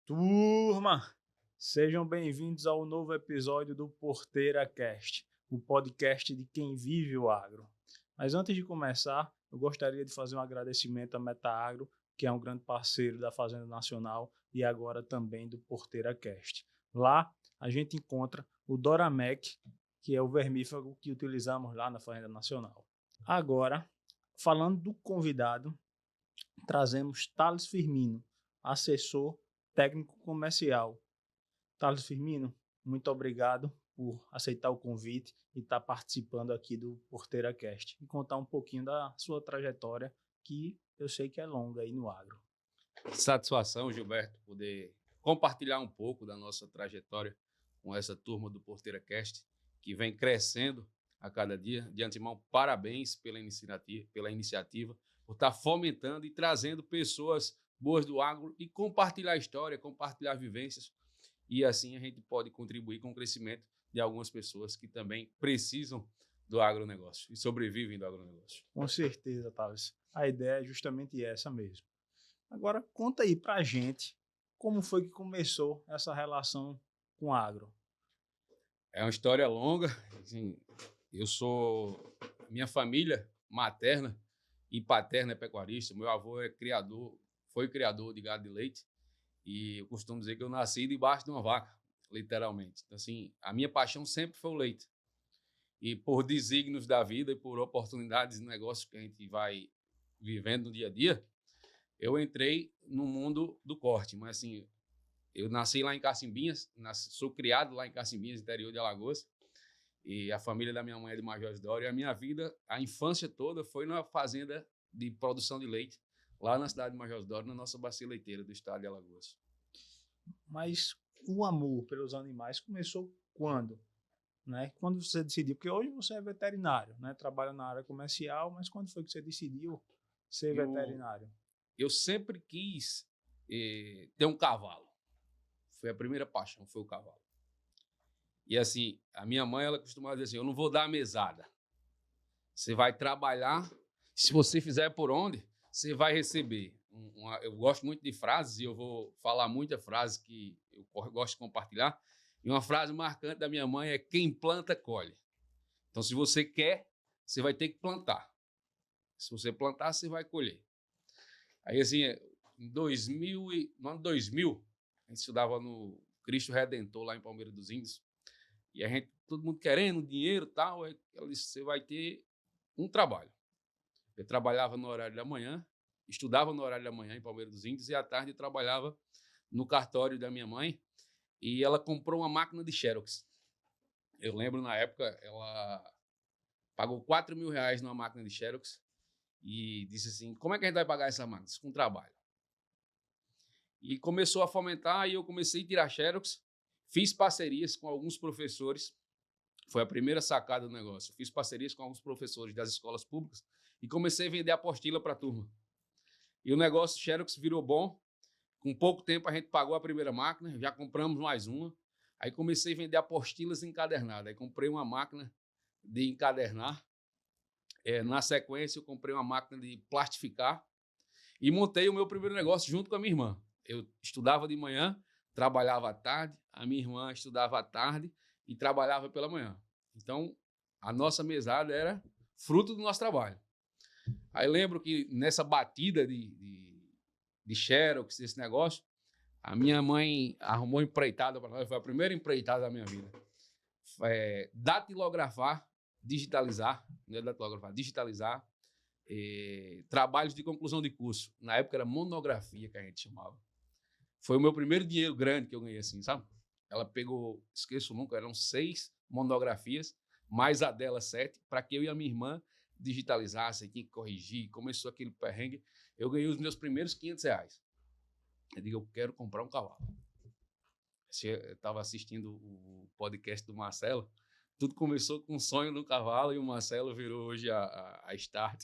Turma, sejam bem-vindos ao novo episódio do Porteira Cast, o podcast de quem vive o agro. Mas antes de começar, eu gostaria de fazer um agradecimento à Metaagro, que é um grande parceiro da Fazenda Nacional e agora também do Porteira Cast. Lá a gente encontra o Doramec, que é o vermífugo que utilizamos lá na Fazenda Nacional. Agora, falando do convidado, trazemos Thales Firmino, assessor técnico comercial. Thales Firmino, muito obrigado por aceitar o convite e estar participando aqui do Porteira Cast e contar um pouquinho da sua trajetória, que eu sei que é longa aí no agro. Satisfação, Gilberto, poder compartilhar um pouco da nossa trajetória com essa turma do Porteira Cast, que vem crescendo a cada dia. De antemão, parabéns pela iniciativa, por estar fomentando e trazendo pessoas boas do agro e compartilhar história, compartilhar vivências. E assim a gente pode contribuir com o crescimento de algumas pessoas que também precisam do agronegócio e sobrevivem do agronegócio. Com certeza, Thales. A ideia é justamente essa mesmo. Agora, conta aí pra gente como foi que começou essa relação com o agro. É uma história longa. Assim, minha família materna e paterna é pecuarista. Meu avô foi criador de gado de leite. E eu costumo dizer que eu nasci debaixo de uma vaca, literalmente. Então, assim, a minha paixão sempre foi o leite. E por desígnios da vida e por oportunidades de negócio que a gente vai vivendo no dia a dia, eu entrei no mundo do corte. Mas, assim, eu nasci lá em Cacimbinhas, sou criado lá em Cacimbinhas, interior de Alagoas. E a família da minha mãe é de Major de Dória. E a minha vida, a infância toda, foi numa fazenda de produção de leite, lá na cidade de Major de Dória, na nossa bacia leiteira do estado de Alagoas. Mas o amor pelos animais começou quando? Né? Quando você decidiu? Porque hoje você é veterinário, né? Trabalha na área comercial, mas quando foi que você decidiu ser veterinário? Eu sempre quis ter um cavalo. Foi a primeira paixão, foi o cavalo. E assim, a minha mãe, ela costumava dizer assim, eu não vou dar mesada. Você vai trabalhar, se você fizer por onde, você vai receber. Eu gosto muito de frases e eu vou falar muita frase que eu gosto de compartilhar. E uma frase marcante da minha mãe é: quem planta, colhe. Então, se você quer, você vai ter que plantar. Se você plantar, você vai colher. Aí, assim, no ano 2000, a gente estudava no Cristo Redentor, lá em Palmeira dos Índios. E todo mundo querendo dinheiro e tal. Ela disse: você vai ter um trabalho. Eu trabalhava no horário da manhã, estudava no horário da manhã em Palmeira dos Índios, e à tarde eu trabalhava no cartório da minha mãe, e ela comprou uma máquina de Xerox. Eu lembro, na época, ela pagou R$ 4.000 numa máquina de Xerox e disse assim: como é que a gente vai pagar essa máquina? Com trabalho. E começou a fomentar, e eu comecei a tirar Xerox, fiz parcerias com alguns professores. Foi a primeira sacada do negócio. Fiz parcerias com alguns professores das escolas públicas e comecei a vender apostila para a turma. E o negócio Xerox virou bom. Com pouco tempo a gente pagou a primeira máquina, já compramos mais uma. Aí comecei a vender apostilas encadernadas. Aí comprei uma máquina de encadernar. Na sequência eu comprei uma máquina de plastificar e montei o meu primeiro negócio junto com a minha irmã. Eu estudava de manhã, trabalhava à tarde, a minha irmã estudava à tarde e trabalhava pela manhã. Então, a nossa mesada era fruto do nosso trabalho. Aí lembro que nessa batida de Xerox, desse negócio, a minha mãe arrumou empreitada para nós, foi a primeira empreitada da minha vida. Datilografar, digitalizar, não é datilografar, digitalizar, trabalhos de conclusão de curso. Na época era monografia que a gente chamava. Foi o meu primeiro dinheiro grande que eu ganhei assim, sabe? Ela pegou, esqueço nunca, eram 6 monografias, mais a dela 7, para que eu e a minha irmã digitalizassem, tinha que corrigir, começou aquele perrengue. Eu ganhei os meus primeiros R$ 500. Eu digo, eu quero comprar um cavalo. Eu estava assistindo o podcast do Marcelo, tudo começou com o sonho do cavalo e o Marcelo virou hoje a Start.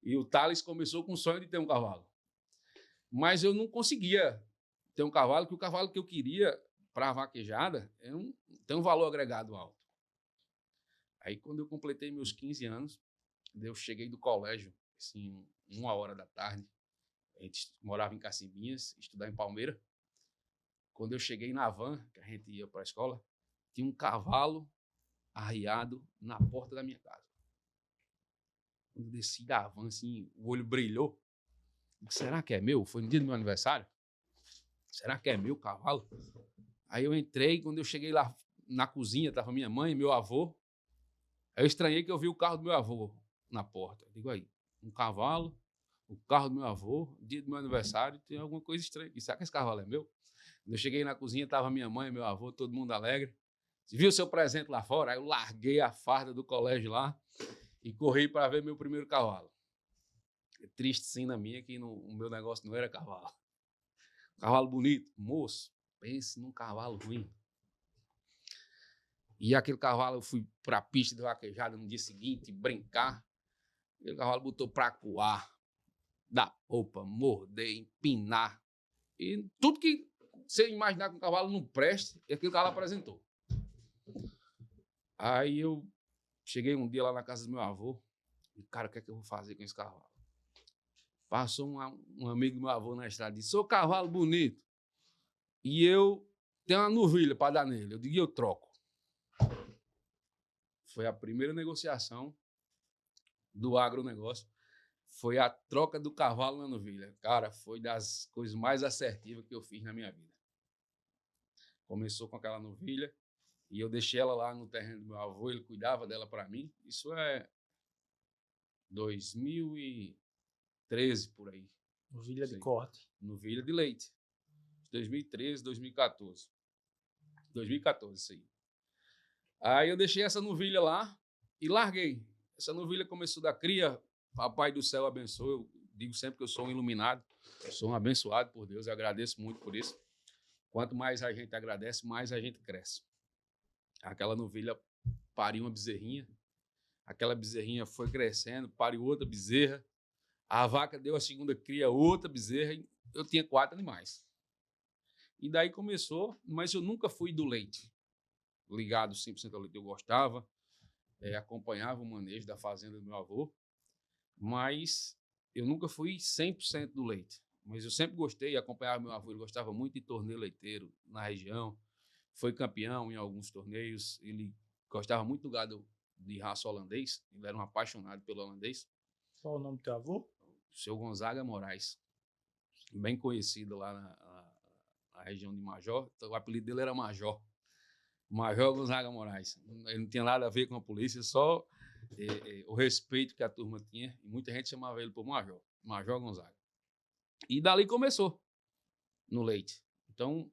E o Thales começou com o sonho de ter um cavalo. Mas eu não conseguia ter um cavalo, que o cavalo que eu queria para a vaquejada tem um valor agregado alto. Aí, quando eu completei meus 15 anos, eu cheguei do colégio, assim, 1h da tarde. A gente morava em Cacimbinhas, estudava em Palmeira. quando eu cheguei na van, que a gente ia para a escola, tinha um cavalo arriado na porta da minha casa. Quando eu desci da van, assim, o olho brilhou. Será que é meu? Foi no dia do meu aniversário? Será que é meu cavalo? Aí eu entrei, quando eu cheguei lá na cozinha, estava minha mãe e meu avô. Aí eu estranhei que eu vi o carro do meu avô na porta. Eu digo aí, um cavalo, o carro do meu avô, dia do meu aniversário, tem alguma coisa estranha aqui. Será que esse cavalo é meu? Quando eu cheguei na cozinha, estava minha mãe e meu avô, todo mundo alegre. Você viu o seu presente lá fora? Aí eu larguei a farda do colégio lá e corri para ver meu primeiro cavalo. É triste sim na minha que o meu negócio não era cavalo. Cavalo bonito, moço, pense num cavalo ruim. E aquele cavalo eu fui para a pista de vaquejada no dia seguinte, brincar. Aquele cavalo botou para coar, dar polpa, morder, empinar. E tudo que você imaginar que um cavalo não preste, aquele cavalo apresentou. Aí eu cheguei um dia lá na casa do meu avô e, cara, o que é que eu vou fazer com esse cavalo? Passou um amigo do meu avô na estrada e disse, sou cavalo bonito. E eu tenho uma novilha para dar nele. Eu digo, eu troco. Foi a primeira negociação do agronegócio. Foi a troca do cavalo na novilha. Cara, foi das coisas mais assertivas que eu fiz na minha vida. Começou com aquela novilha e eu deixei ela lá no terreno do meu avô, ele cuidava dela para mim. Isso é 2013, por aí. Novilha de corte. Novilha de leite. 2013, 2014. 2014, isso aí. Aí eu deixei essa novilha lá e larguei. Essa novilha começou da cria, Papai do céu abençoe. Eu digo sempre que eu sou um iluminado, eu sou um abençoado por Deus, eu agradeço muito por isso. Quanto mais a gente agradece, mais a gente cresce. Aquela novilha pariu uma bezerrinha, aquela bezerrinha foi crescendo, pariu outra bezerra, a vaca deu a segunda cria, outra bezerra, e eu tinha 4 animais. E daí começou, mas eu nunca fui do leite, ligado 100% ao leite. Eu gostava, acompanhava o manejo da fazenda do meu avô, mas eu nunca fui 100% do leite. Mas eu sempre gostei, acompanhava meu avô, ele gostava muito de torneio leiteiro na região, foi campeão em alguns torneios, ele gostava muito do gado de raça holandês, ele era um apaixonado pelo holandês. Qual o nome do teu avô? Seu Gonzaga Moraes, bem conhecido lá na região de Major, então, o apelido dele era Major. Major Gonzaga Moraes. Ele não tinha nada a ver com a polícia, só o respeito que a turma tinha, e muita gente chamava ele por Major, Major Gonzaga. E dali começou, no leite. Então,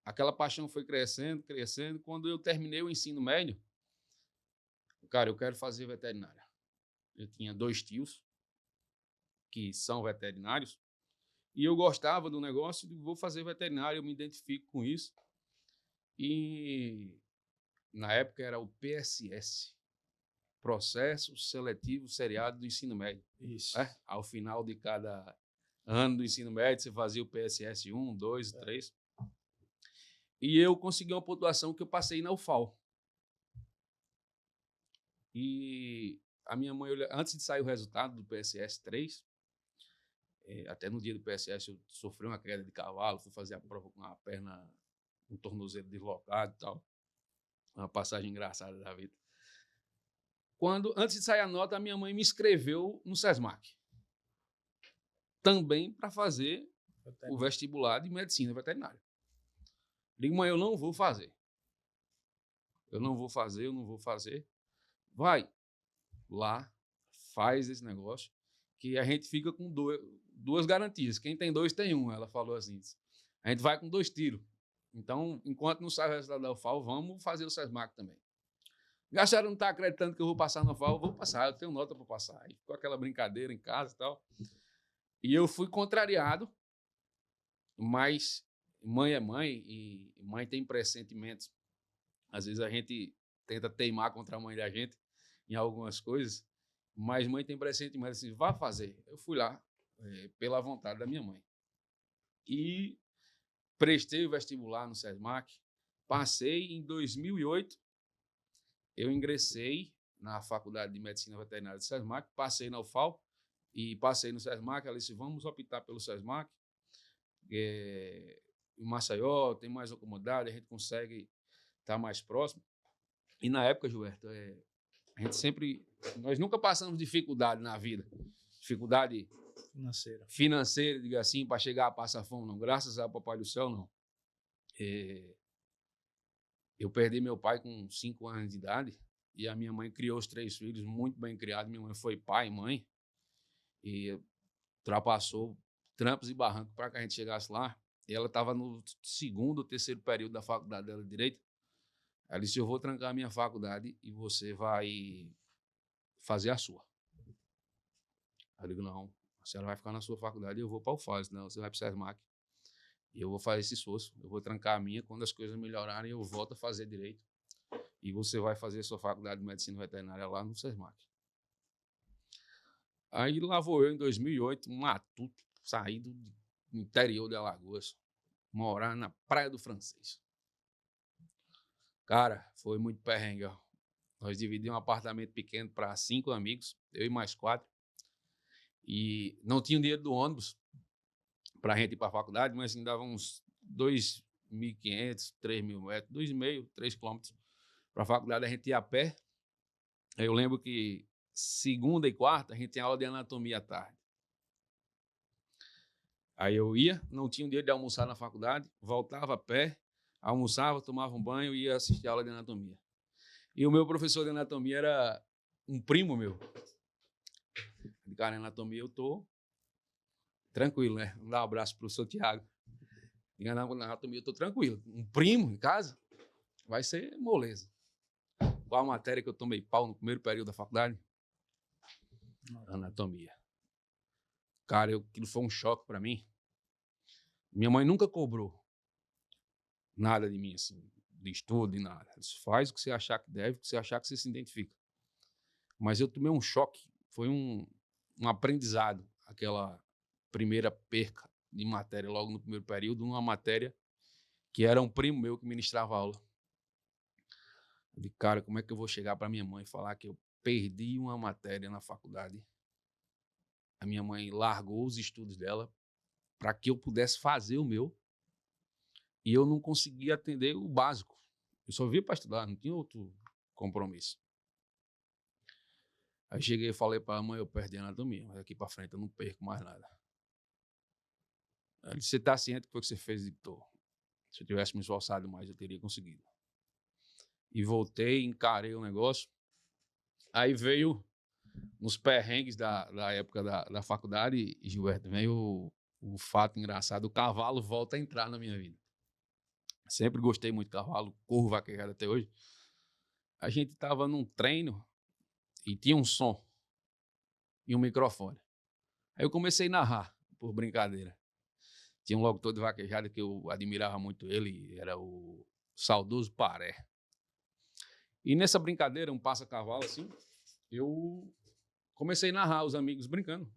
aquela paixão foi crescendo, crescendo. Quando eu terminei o ensino médio, cara, eu quero fazer veterinária. Eu tinha 2 tios que são veterinários, e eu gostava do negócio, vou fazer veterinária, eu me identifico com isso. E na época era o PSS, Processo Seletivo Seriado do Ensino Médio. Isso. Ao final de cada ano do ensino médio, você fazia o PSS 1, 2, 3. E eu consegui uma pontuação que eu passei na UFAL. E a minha mãe, antes de sair o resultado do PSS 3, até no dia do PSS eu sofri uma queda de cavalo, fui fazer a prova com a perna, um tornozelo deslocado e tal. Uma passagem engraçada da vida. Antes de sair a nota, a minha mãe me inscreveu no SESMAC. Também para fazer o vestibular de medicina veterinária. Digo, mãe, eu não vou fazer. Eu não vou fazer. Vai lá, faz esse negócio, que a gente fica com 2 garantias. Quem tem 2 tem 1, ela falou assim. A gente vai com 2 tiros. Então, enquanto não sai o resultado da UFAL, vamos fazer o SESMAC também. A senhora não está acreditando que eu vou passar na UFAL? Eu vou passar, eu tenho nota para passar. Aí ficou aquela brincadeira em casa e tal. E eu fui contrariado, mas mãe é mãe, e mãe tem pressentimentos. Às vezes a gente tenta teimar contra a mãe da gente em algumas coisas, mas mãe tem pressentimentos assim, vá fazer. Eu fui lá, pela vontade da minha mãe. E prestei o vestibular no SESMAC, passei em 2008, eu ingressei na Faculdade de Medicina Veterinária do SESMAC, passei na UFAL e passei no SESMAC. Ela disse, vamos optar pelo SESMAC. em Maceió, tem mais acomodado, a gente consegue estar mais próximo. E na época, Gilberto, a gente sempre... Nós nunca passamos dificuldade na vida. Dificuldade financeira, diga assim, para chegar a passar fome, não. Graças ao Papai do Céu, não. Eu perdi meu pai com 5 anos de idade e a minha mãe criou os 3 filhos muito bem criados. Minha mãe foi pai e mãe e ultrapassou trampos e barrancos para que a gente chegasse lá. E ela estava no 2º ou 3º período da faculdade dela de Direito. Ela disse, eu vou trancar a minha faculdade e você vai fazer a sua. Eu digo, não, a senhora vai ficar na sua faculdade e eu vou para o FAS, não, você vai para o SESMAC. E eu vou fazer esse esforço, eu vou trancar a minha, quando as coisas melhorarem eu volto a fazer Direito. E você vai fazer a sua faculdade de Medicina Veterinária lá no SESMAC. Aí lá vou eu, em 2008, matuto, saído do interior de Alagoas, morar na Praia do Francês. Cara, foi muito perrengue, ó. Nós dividimos um apartamento pequeno para 5 amigos, eu e mais 4. E não tinha o dinheiro do ônibus para a gente ir para a faculdade, mas ainda dava uns 2.500, 3.000 metros, 2,5, 3 quilômetros para a faculdade. A gente ia a pé. Eu lembro que segunda e quarta a gente tinha aula de anatomia à tarde. Aí eu ia, não tinha o dinheiro de almoçar na faculdade, voltava a pé, almoçava, tomava um banho e ia assistir a aula de anatomia. E o meu professor de anatomia era um primo meu. De cara, em anatomia eu tô tranquilo, né? Vou dar um abraço pro professor Tiago. Na anatomia eu tô tranquilo. Um primo em casa vai ser moleza. Qual a matéria que eu tomei pau no primeiro período da faculdade? Anatomia. Cara, aquilo foi um choque para mim. Minha mãe nunca cobrou nada de mim, assim, de estudo, de nada. Faz o que você achar que deve, o que você achar que você se identifica. Mas eu tomei um choque. Foi um aprendizado, aquela primeira perca de matéria logo no primeiro período, numa matéria que era um primo meu que ministrava aula. Eu disse, cara, como é que eu vou chegar para minha mãe e falar que eu perdi uma matéria na faculdade? A minha mãe largou os estudos dela para que eu pudesse fazer o meu e eu não conseguia atender o básico. Eu só via para estudar, não tinha outro compromisso. Aí cheguei e falei para a mãe, eu perdi a anatomia, mas aqui para frente eu não perco mais nada. Ela disse, você está ciente do que você fez? Eu digo, se eu tivesse me esforçado mais, eu teria conseguido. E voltei, encarei o negócio. Aí veio, nos perrengues da época da faculdade, Gilberto, veio o fato engraçado, o cavalo volta a entrar na minha vida. Sempre gostei muito de cavalo, corro vaquejado até hoje. A gente estava num treino e tinha um som e um microfone. Aí eu comecei a narrar, por brincadeira. Tinha um locutor de vaquejada que eu admirava muito ele, era o saudoso Paré. E nessa brincadeira, um passa-cavalo assim, eu comecei a narrar os amigos brincando.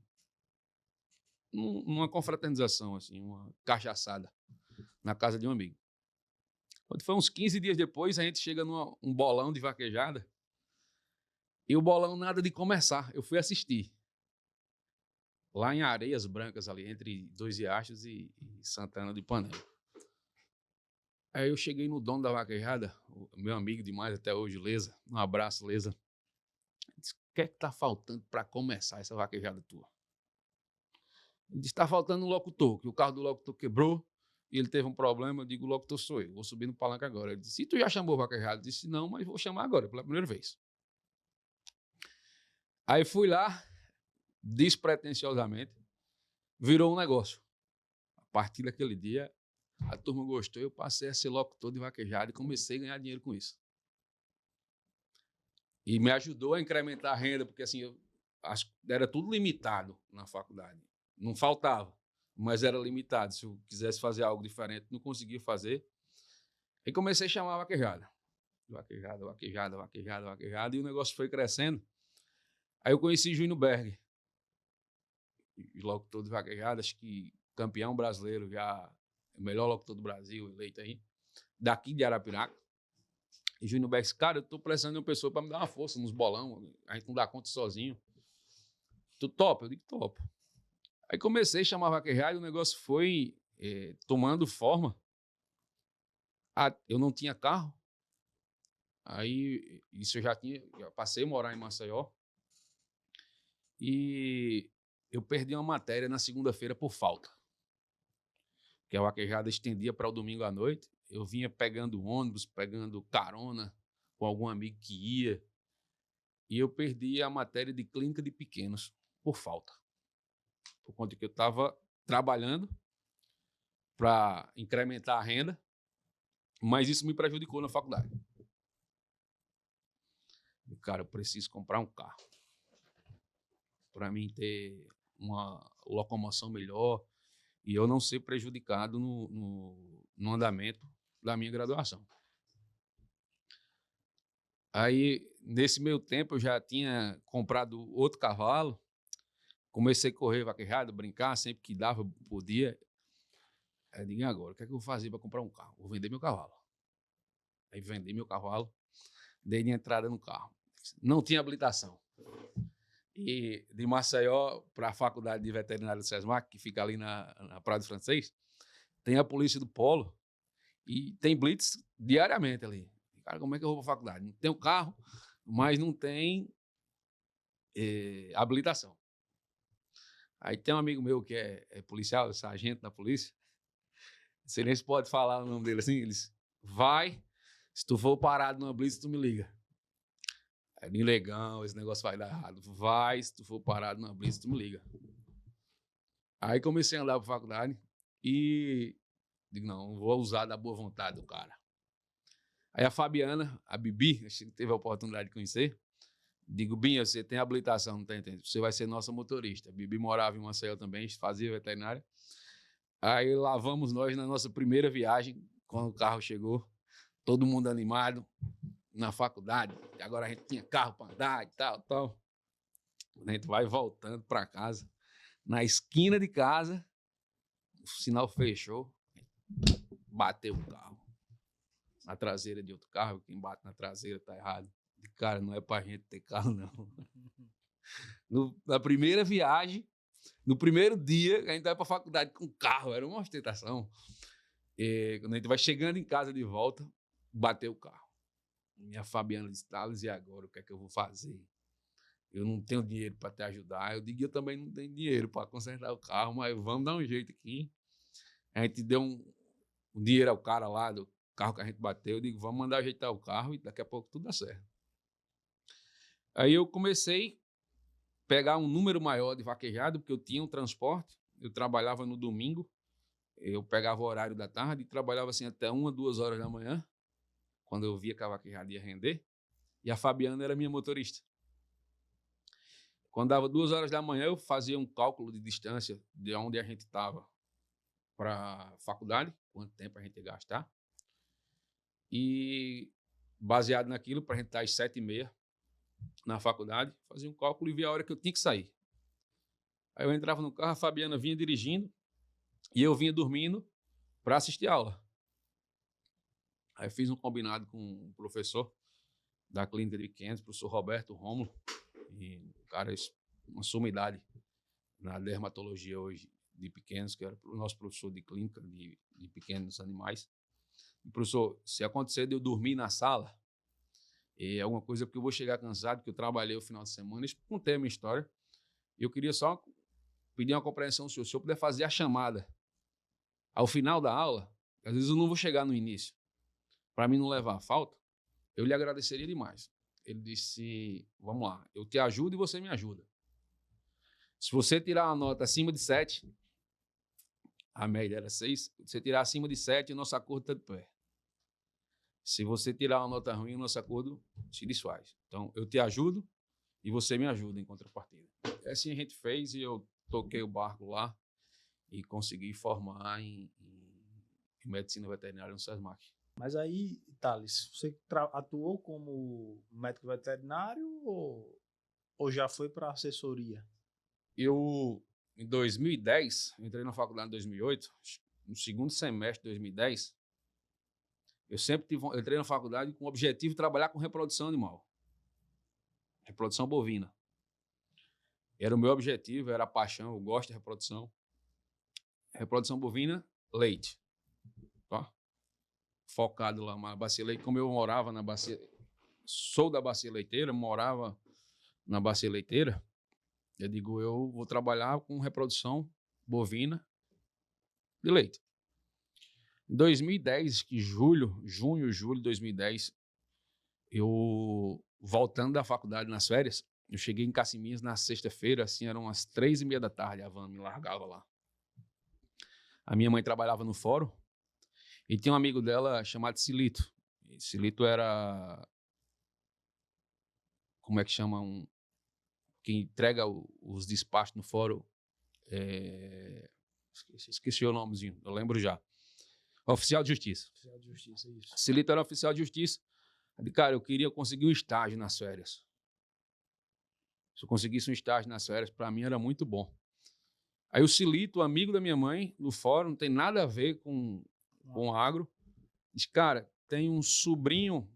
Numa confraternização, assim, uma cachaçada na casa de um amigo. Quando foi uns 15 dias depois, a gente chega num bolão de vaquejada e o bolão nada de começar. Eu fui assistir. Lá em Areias Brancas, ali, entre Dois Riachos e Santana de Panema. Aí eu cheguei no dono da vaquejada, o meu amigo demais até hoje, Leza. Um abraço, Leza. Disse, o que é que tá faltando para começar essa vaquejada tua? Ele disse, tá faltando um locutor, que o carro do locutor quebrou e ele teve um problema. Eu digo, o locutor sou eu, vou subir no palanque agora. Ele disse, e tu já chamou o vaquejada? Eu disse, não, mas vou chamar agora, pela primeira vez. Aí fui lá, despretensiosamente, virou um negócio. A partir daquele dia, a turma gostou, eu passei a ser locutor de vaquejada e comecei a ganhar dinheiro com isso. E me ajudou a incrementar a renda, porque assim, era tudo limitado na faculdade. Não faltava, mas era limitado. Se eu quisesse fazer algo diferente, não conseguia fazer. Aí comecei a chamar a vaquejada. Vaquejada, vaquejada, vaquejada, vaquejada, e o negócio foi crescendo. Aí eu conheci Júnior Berg, locutor de vaquejada, acho que campeão brasileiro, já o melhor locutor do Brasil, eleito aí, daqui de Arapiraca. E Júnior Berg disse, cara, eu tô precisando de uma pessoa para me dar uma força nos bolão, a gente não dá conta sozinho. Tu topa? Eu digo, topo. Aí comecei a chamar vaquejada e o negócio foi tomando forma. Eu não tinha carro. Aí, isso já passei a morar em Maceió. E eu perdi uma matéria na segunda-feira por falta. Porque a vaquejada estendia para o domingo à noite. Eu vinha pegando ônibus, pegando carona com algum amigo que ia. E eu perdi a matéria de clínica de pequenos por falta. Por conta que eu estava trabalhando para incrementar a renda, mas isso me prejudicou na faculdade. E, cara, eu preciso comprar um carro para mim ter uma locomoção melhor e eu não ser prejudicado no andamento da minha graduação. Aí, nesse meio tempo, eu já tinha comprado outro cavalo, comecei a correr vaquejada, brincar, sempre que dava, eu podia. Aí eu digo, agora, o que é que eu vou fazer para comprar um carro? Vou vender meu cavalo. Aí vendi meu cavalo, dei de entrada no carro. Não tinha habilitação. E de Maceió para a Faculdade de Veterinária do SESMAC, que fica ali na Praia do Francês, tem a polícia do Polo e tem blitz diariamente ali. Cara, como é que eu vou para a faculdade? Não tenho carro, mas não tem habilitação. Aí tem um amigo meu que é policial, sargento da polícia, não sei nem se pode falar o nome dele assim, ele disse, vai, se tu for parado numa blitz, tu me liga. É ilegal, esse negócio vai dar errado. Vai, se tu for parado numa blitz, tu me liga. Aí comecei a andar para a faculdade e digo, não vou usar da boa vontade do cara. Aí a Fabiana, a Bibi, acho que teve a oportunidade de conhecer, digo, Binha, você tem habilitação, não tem? Você vai ser nossa motorista. A Bibi morava em Maceió também, fazia veterinária. Aí lá vamos nós na nossa primeira viagem, quando o carro chegou, todo mundo animado na faculdade. E agora a gente tinha carro para andar e tal. A gente vai voltando para casa. Na esquina de casa, o sinal fechou, bateu o carro. Na traseira de outro carro, quem bate na traseira tá errado. Cara, não é pra gente ter carro, não. Na primeira viagem, no primeiro dia, a gente vai pra faculdade com carro, era uma ostentação. E quando a gente vai chegando em casa de volta, bateu o carro. Minha Fabiana disse, Thales, e agora? O que é que eu vou fazer? Eu não tenho dinheiro para te ajudar. Eu digo, eu também não tenho dinheiro para consertar o carro, mas vamos dar um jeito aqui. A gente deu um dinheiro ao cara lá do carro que a gente bateu. Eu digo, vamos mandar ajeitar o carro e daqui a pouco tudo dá certo. Aí eu comecei a pegar um número maior de vaquejado, porque eu tinha um transporte. Eu trabalhava no domingo. Eu pegava o horário da tarde e trabalhava assim até 1, 2 horas da manhã, quando eu via que a vaquejada ia render. E a Fabiana era minha motorista. Quando dava 2 horas da manhã, eu fazia um cálculo de distância de onde a gente estava para a faculdade, quanto tempo a gente ia gastar. E, baseado naquilo, para a gente estar às 7h30 na faculdade, fazia um cálculo e via a hora que eu tinha que sair. Aí eu entrava no carro, a Fabiana vinha dirigindo e eu vinha dormindo para assistir a aula. Aí eu fiz um combinado com um professor da clínica de pequenos, o professor Roberto Rômulo, e cara, uma sumidade na dermatologia hoje de pequenos, que era o nosso professor de clínica de pequenos animais. E, professor, se acontecer de eu dormir na sala, é alguma coisa porque eu vou chegar cansado, porque eu trabalhei o final de semana, eu contei a minha história, e eu queria só pedir uma compreensão se o senhor puder fazer a chamada ao final da aula, às vezes eu não vou chegar no início, para mim não levar a falta, eu lhe agradeceria demais. Ele disse, vamos lá, eu te ajudo e você me ajuda. Se você tirar uma nota acima de 7, a média era 6, se você tirar acima de 7, o nosso acordo está de pé. Se você tirar uma nota ruim, o nosso acordo se desfaz. Então, eu te ajudo e você me ajuda em contrapartida. Assim a gente fez e eu toquei o barco lá e consegui formar em medicina veterinária no SESMAC. Mas aí, Thales, você atuou como médico veterinário ou já foi para assessoria? Eu, em 2010, entrei na faculdade em 2008, no segundo semestre de 2010, eu entrei na faculdade com o objetivo de trabalhar com reprodução animal. Reprodução bovina. Era o meu objetivo, era a paixão, eu gosto de reprodução. Reprodução bovina, leite. Tá? focado lá na bacia leiteira. Como eu morava na bacia, sou da bacia leiteira, morava na bacia leiteira, eu digo, eu vou trabalhar com reprodução bovina de leite. Em 2010, julho de 2010, eu, voltando da faculdade nas férias, eu cheguei em Cacimbinhas na sexta-feira, assim, eram umas 3h30 da tarde, a van me largava lá. A minha mãe trabalhava no fórum e tinha um amigo dela chamado Silito. E Silito era, como é que chama, quem entrega os despachos no fórum, esqueci o nomezinho, eu lembro já. Oficial de Justiça. Oficial de Justiça, isso. Silito era oficial de Justiça. Eu disse, cara, eu queria conseguir um estágio nas férias. Se eu conseguisse um estágio nas férias, para mim era muito bom. Aí o Silito, amigo da minha mãe, no fórum, não tem nada a ver com agro, disse, cara, tem um sobrinho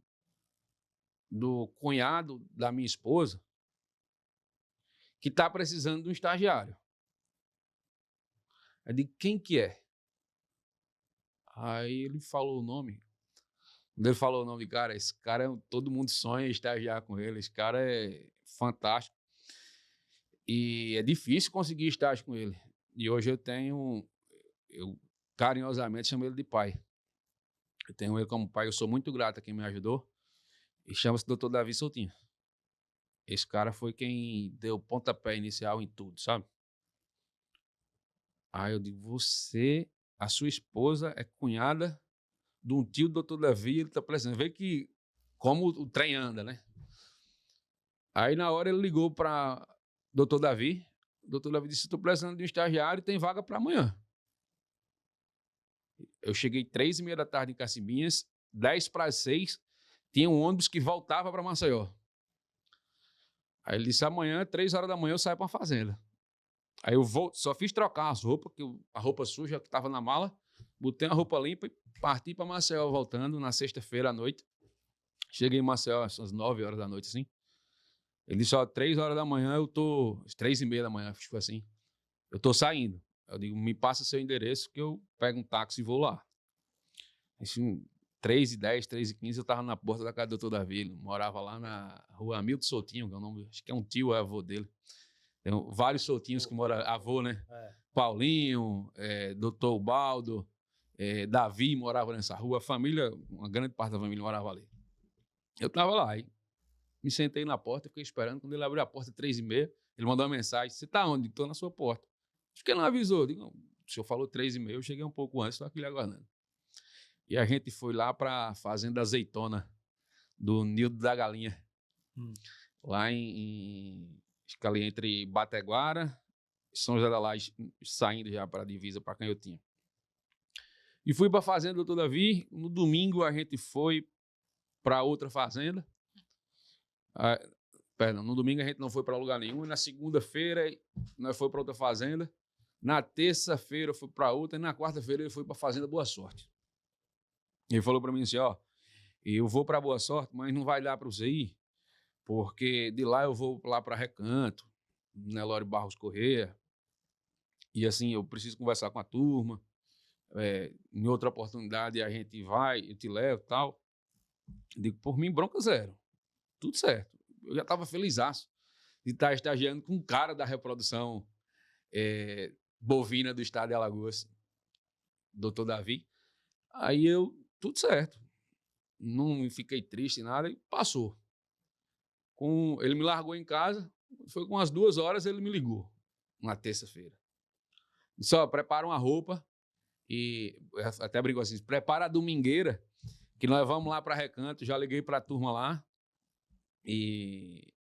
do cunhado da minha esposa que está precisando de um estagiário. Eu disse, quem que é? Aí ele falou o nome. Quando ele falou o nome, cara, esse cara, todo mundo sonha em estagiar com ele, esse cara é fantástico. E é difícil conseguir estágio com ele. E hoje eu carinhosamente chamo ele de pai. Eu tenho ele como pai, eu sou muito grato a quem me ajudou. E chama-se Dr. Davi Soutinho. Esse cara foi quem deu o pontapé inicial em tudo, sabe? Aí eu digo, a sua esposa é cunhada de um tio do Dr. Davi, ele tá precisando. Vê que como o trem anda, né? Aí na hora ele ligou para Dr. Davi. O Dr. Davi disse, estou precisando de um estagiário e tem vaga para amanhã. Eu cheguei 3h30 da tarde em Cacimbinhas, 5:50, tinha um ônibus que voltava para Maceió. Aí ele disse, amanhã, 3h da manhã, eu saio para a fazenda. Aí eu só fiz trocar as roupas, a roupa suja que estava na mala, botei a roupa limpa e parti para Maceió voltando na sexta-feira à noite. Cheguei em Maceió às 9h da noite, assim. Ele disse, 3h da manhã eu tô... 3h30 da manhã, acho que foi assim. Eu tô saindo. Eu digo, me passa seu endereço que eu pego um táxi e vou lá. Assim, 3h10, 3h15, eu tava na porta da casa do Dr. Davi. Ele morava lá na rua Hamilton Soutinho, que é o nome, acho que é um tio, é avô dele. Tem vários Soutinhos que moram, avô, né? Paulinho, Dr. Ubaldo, Davi morava nessa rua. A família, uma grande parte da família morava ali. Eu tava lá, aí me sentei na porta, fiquei esperando. Quando ele abriu a porta, 3h30, ele mandou uma mensagem, você tá onde? Estou na sua porta. Acho que ele não avisou. Digo, não, o senhor falou 3h30, eu cheguei um pouco antes, estou aqui lhe aguardando. E a gente foi lá para a Fazenda Azeitona, do Nildo da Galinha. Lá acho que ali entre Bateguara e São José da Laje, saindo já para a divisa para Canhotinha. E fui para a Fazenda do Dr. Davi. No domingo a gente foi para outra fazenda. Perdão, no domingo a gente não foi para lugar nenhum. E na segunda-feira nós fomos para outra fazenda. Na terça-feira eu fui para outra. E na quarta-feira ele foi para a Fazenda Boa Sorte. Ele falou para mim assim, eu vou para Boa Sorte, mas não vai dar para você ir, porque de lá eu vou lá para Recanto, Nelório Barros Corrêa, e assim, eu preciso conversar com a turma, em outra oportunidade a gente vai, eu te levo e tal. Eu digo, por mim, bronca zero, tudo certo. Eu já estava felizaço de estar estagiando com um cara da reprodução bovina do estado de Alagoas, Dr. Davi. Aí tudo certo. Não fiquei triste, nada, e passou. Ele me largou em casa, foi com as 2h ele me ligou, na terça-feira. Disse, prepara uma roupa, e até brincou assim, prepara a domingueira, que nós vamos lá para Recanto, já liguei para a turma lá, e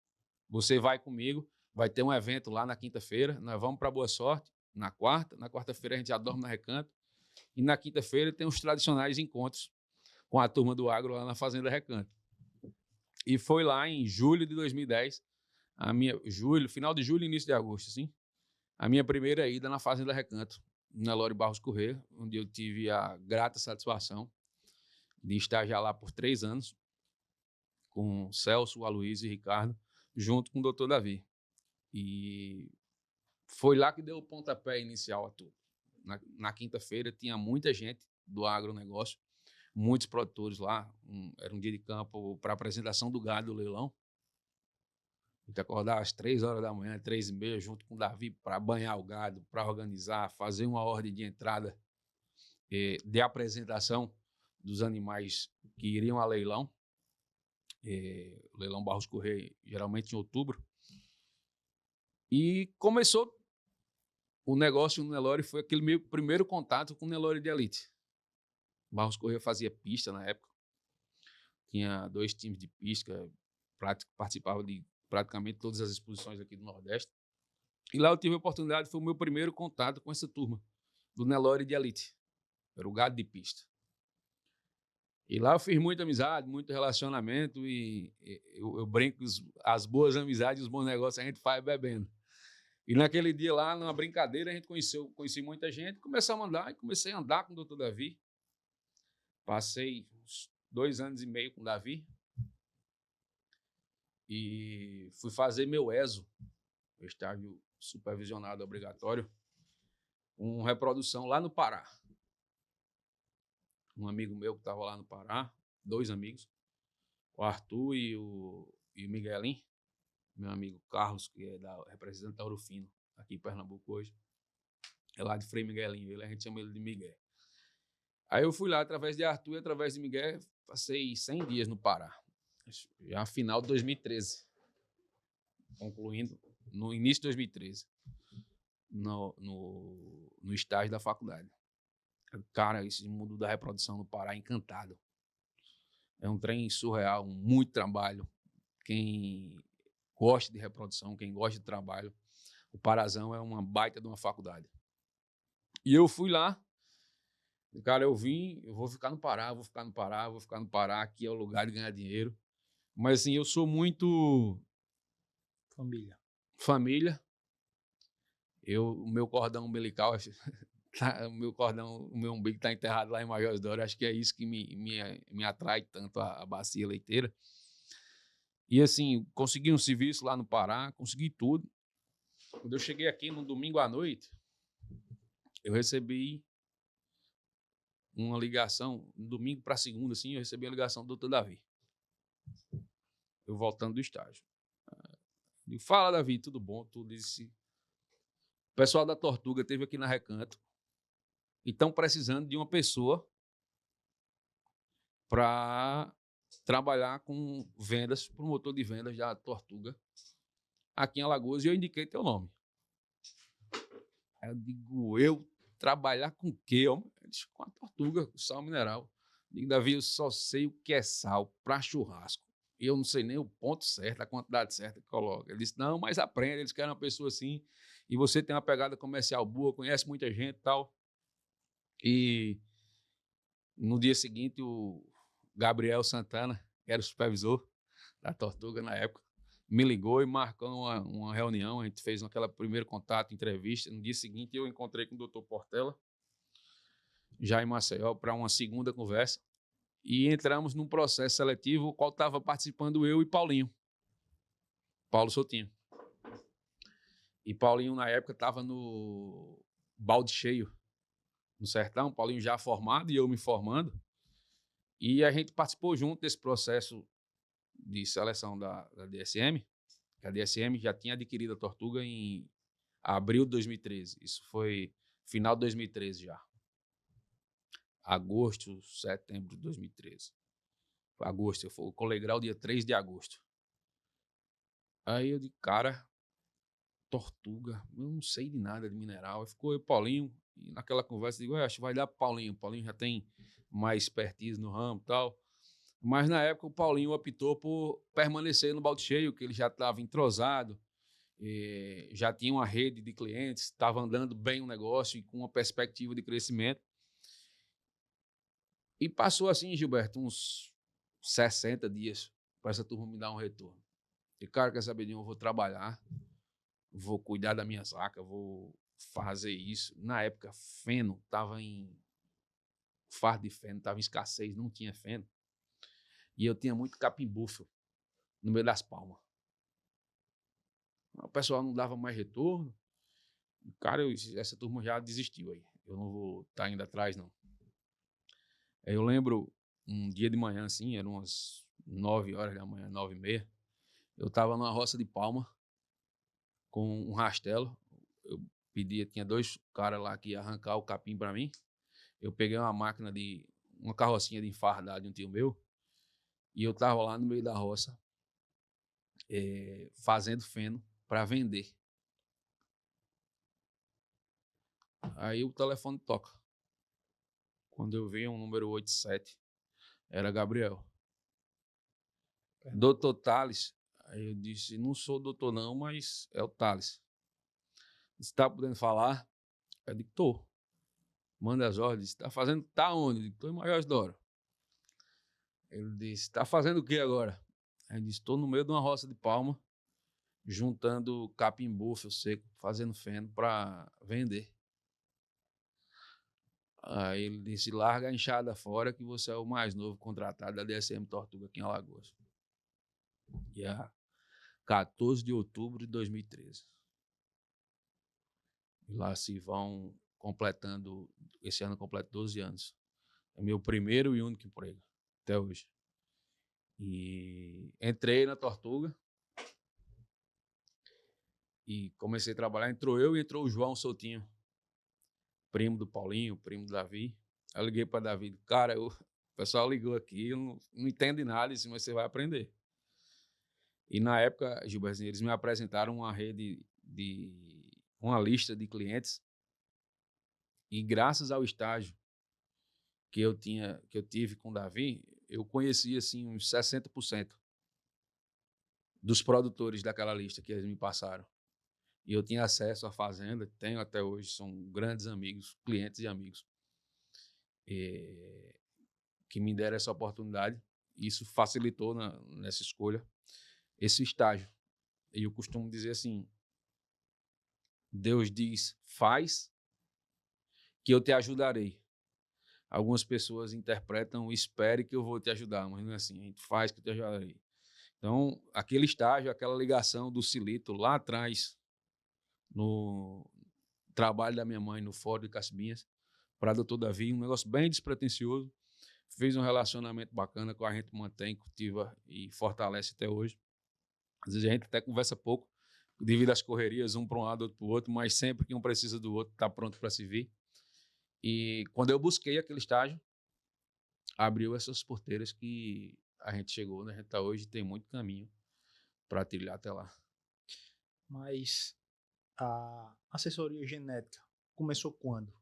você vai comigo, vai ter um evento lá na quinta-feira, nós vamos para Boa Sorte, na quarta-feira a gente já dorme na Recanto, e na quinta-feira tem os tradicionais encontros com a turma do agro lá na Fazenda Recanto. E foi lá em julho de 2010, final de julho e início de agosto, assim, a minha primeira ida na Fazenda Recanto, na Nelório Barros Corrêa, onde eu tive a grata satisfação de estagiar lá por 3 anos, com Celso, Aloysio e Ricardo, junto com o Dr. Davi. E foi lá que deu o pontapé inicial a tudo. Na quinta-feira tinha muita gente do agronegócio, muitos produtores lá. Era um dia de campo para apresentação do gado do leilão. A gente acordava às 3 horas da manhã, 3h30, junto com o Davi, para banhar o gado, para organizar, fazer uma ordem de entrada de apresentação dos animais que iriam a leilão. O leilão Barros Corrêa, geralmente em outubro. E começou o negócio no Nelore, foi aquele meu primeiro contato com o Nelore de elite. Barros Corrêa fazia pista na época. Tinha 2 times de pista, participava de praticamente todas as exposições aqui do Nordeste. E lá eu tive a oportunidade, foi o meu primeiro contato com essa turma do Nelore de elite. Era o gado de pista. E lá eu fiz muita amizade, muito relacionamento e eu brinco, as boas amizades, os bons negócios a gente faz bebendo. E naquele dia lá, numa brincadeira, a gente conheci muita gente, começamos a andar e comecei a andar com o Dr. Davi. Passei uns 2 anos e meio com o Davi e fui fazer meu ESO, o estágio supervisionado obrigatório, com reprodução lá no Pará. Um amigo meu que estava lá no Pará, 2 amigos, o Arthur e o Miguelinho, meu amigo Carlos, que é representante da Urufino, aqui em Pernambuco hoje. É lá de Frei Miguelinho, a gente chama ele de Miguel. Aí eu fui lá através de Arthur e através de Miguel, passei 100 dias no Pará, já no final de 2013, concluindo no início de 2013, no estágio da faculdade. Cara, esse mundo da reprodução no Pará é encantado. É um trem surreal, muito trabalho. Quem gosta de reprodução, quem gosta de trabalho, o Parazão é uma baita de uma faculdade. E eu fui lá, cara, eu vou ficar no Pará, vou ficar no Pará, aqui é o lugar de ganhar dinheiro. Mas assim, eu sou muito família. O meu cordão umbilical, o meu umbigo está enterrado lá em Major Dória. Acho que é isso que me atrai tanto a bacia leiteira. E assim, consegui um serviço lá no Pará, consegui tudo. Quando eu cheguei aqui no domingo à noite, eu recebi uma ligação, no domingo para segunda, assim, eu recebi a ligação do Dr. Davi. Eu voltando do estágio. Eu fala, Davi, tudo bom? Tudo disse. O pessoal da Tortuga esteve aqui na Recanto e estão precisando de uma pessoa para trabalhar com vendas, promotor de vendas da Tortuga, aqui em Alagoas, e eu indiquei teu nome. Aí eu digo, eu trabalhar com o quê? Eu disse, com a Tortuga, com sal mineral. Eu digo, Davi, eu só sei o que é sal para churrasco. E eu não sei nem o ponto certo, a quantidade certa que coloca. Ele disse, não, mas aprende, eles querem uma pessoa assim, e você tem uma pegada comercial boa, conhece muita gente e tal. E no dia seguinte, o Gabriel Santana, que era o supervisor da Tortuga na época, me ligou e marcou uma reunião. A gente fez aquele primeiro contato, entrevista. No dia seguinte, eu encontrei com o Dr. Portela, já em Maceió, para uma segunda conversa. E entramos num processo seletivo, o qual estava participando eu e Paulinho. Paulo Soutinho. E Paulinho, na época, estava no Balde Cheio, no Sertão. Paulinho já formado e eu me formando. E a gente participou junto desse processo de seleção da DSM, que a DSM já tinha adquirido a Tortuga em abril de 2013. Isso foi final de 2013 já. Agosto, setembro de 2013. Agosto, eu fui colegral dia 3 de agosto. Aí eu digo, cara, Tortuga, eu não sei de nada de mineral. Aí ficou eu e Paulinho, e naquela conversa eu digo, acho que vai dar pro Paulinho. O Paulinho já tem mais expertise no ramo e tal. Mas na época o Paulinho optou por permanecer no Balde Cheio, que ele já estava entrosado, já tinha uma rede de clientes, estava andando bem o negócio e com uma perspectiva de crescimento. E passou assim, Gilberto, uns 60 dias para essa turma me dar um retorno. E, cara, quer saber de onde eu vou trabalhar, vou cuidar da minha saca, vou fazer isso. Na época, feno estava em... fardo de feno estava em escassez, não tinha feno. E eu tinha muito capim-búfalo no meio das palmas. O pessoal não dava mais retorno. Cara, essa turma já desistiu aí. Eu não vou estar indo atrás, não. Eu lembro um dia de manhã, assim, eram umas 9 horas da manhã, 9h30. Eu estava numa roça de palma com um rastelo. Eu tinha 2 caras lá que iam arrancar o capim para mim. Eu peguei uma carrocinha de enfardar de um tio meu, e eu estava lá no meio da roça, fazendo feno para vender. Aí o telefone toca. Quando eu vi um número 87, era Gabriel. Doutor Thales. Aí eu disse, não sou doutor não, mas é o Thales. Você está podendo falar? Eu disse, tô. Manda as ordens. Está fazendo, tá onde? Eu disse, tô em Major Doro. Ele disse, está fazendo o que agora? Aí eu disse, estou no meio de uma roça de palma, juntando capim búfalo seco, fazendo feno para vender. Aí ele disse, larga a enxada fora que você é o mais novo contratado da DSM Tortuga aqui em Alagoas. Dia 14 de outubro de 2013. E lá se vão completando, esse ano completo 12 anos. É meu primeiro e único emprego, até hoje. E entrei na Tortuga e comecei a trabalhar. Entrou eu e entrou o João Soutinho, primo do Paulinho, primo do Davi. Eu liguei para Davi, cara, o pessoal ligou aqui, eu não entendo nada, mas você vai aprender. E na época, Gilberto, eles me apresentaram uma uma lista de clientes, e graças ao estágio que eu tive com o Davi, eu conheci assim uns 60% dos produtores daquela lista que eles me passaram. E eu tinha acesso à fazenda, tenho até hoje, são grandes amigos, clientes e amigos, que me deram essa oportunidade. Isso facilitou nessa escolha, esse estágio. E eu costumo dizer assim, Deus diz, faz, que eu te ajudarei. Algumas pessoas interpretam, espere que eu vou te ajudar, mas não é assim, a gente faz que eu te ajudarei. Então, aquele estágio, aquela ligação do Silito lá atrás, no trabalho da minha mãe no Fórum de Cacimbinhas, para doutor Davi, um negócio bem despretensioso, fez um relacionamento bacana que a gente mantém, cultiva e fortalece até hoje. Às vezes a gente até conversa pouco, devido às correrias, um para um lado, outro para o outro, mas sempre que um precisa do outro, está pronto para se vir. E quando eu busquei aquele estágio, abriu essas porteiras que a gente chegou, né? A gente está hoje, tem muito caminho para trilhar até lá. Mas a assessoria genética começou quando?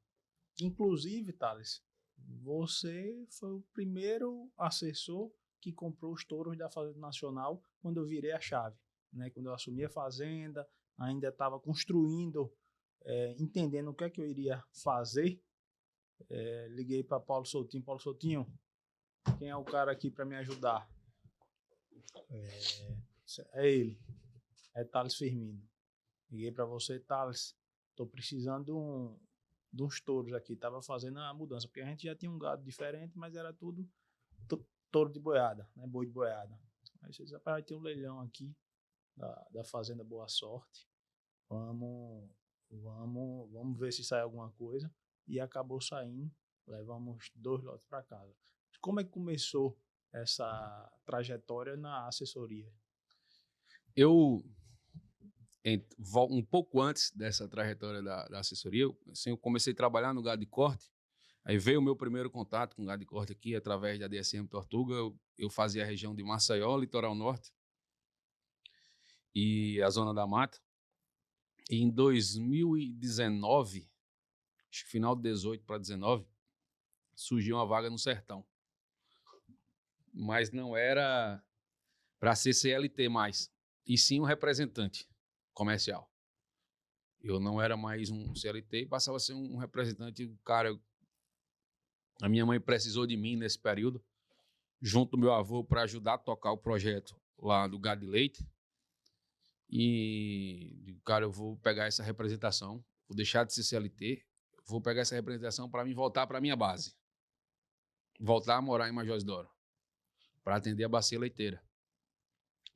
Inclusive, Thales, você foi o primeiro assessor que comprou os touros da Fazenda Nacional quando eu virei a chave, né? Quando eu assumi a fazenda, ainda estava construindo, entendendo o que é que eu iria fazer. Liguei para Paulo Soutinho, quem é o cara aqui para me ajudar? É ele, é Thales Firmino. Liguei para você, Thales, estou precisando de uns touros aqui, estava fazendo a mudança, porque a gente já tinha um gado diferente, mas era tudo touro de boiada, né? Boi de boiada. Aí vocês vai ter um leilão aqui da Fazenda Boa Sorte, vamos ver se sai alguma coisa, e acabou saindo, levamos 2 lotes para casa. Como é que começou essa trajetória na assessoria? Eu, um pouco antes dessa trajetória da assessoria, eu comecei a trabalhar no gado de corte. Aí veio o meu primeiro contato com o gado de corte aqui, através da DSM Tortuga. Eu fazia a região de Maceió, Litoral Norte, e a Zona da Mata. E em 2019, acho que final de 18 para 19, surgiu uma vaga no Sertão. Mas não era para ser CLT mais, e sim um representante comercial. Eu não era mais um CLT e passava a ser um representante. Cara, a minha mãe precisou de mim nesse período, junto do meu avô, para ajudar a tocar o projeto lá do gado de leite. E, cara, eu vou pegar essa representação, vou deixar de ser CLT, vou pegar essa representação para mim voltar para a minha base. Voltar a morar em Major Doro, para atender a bacia leiteira.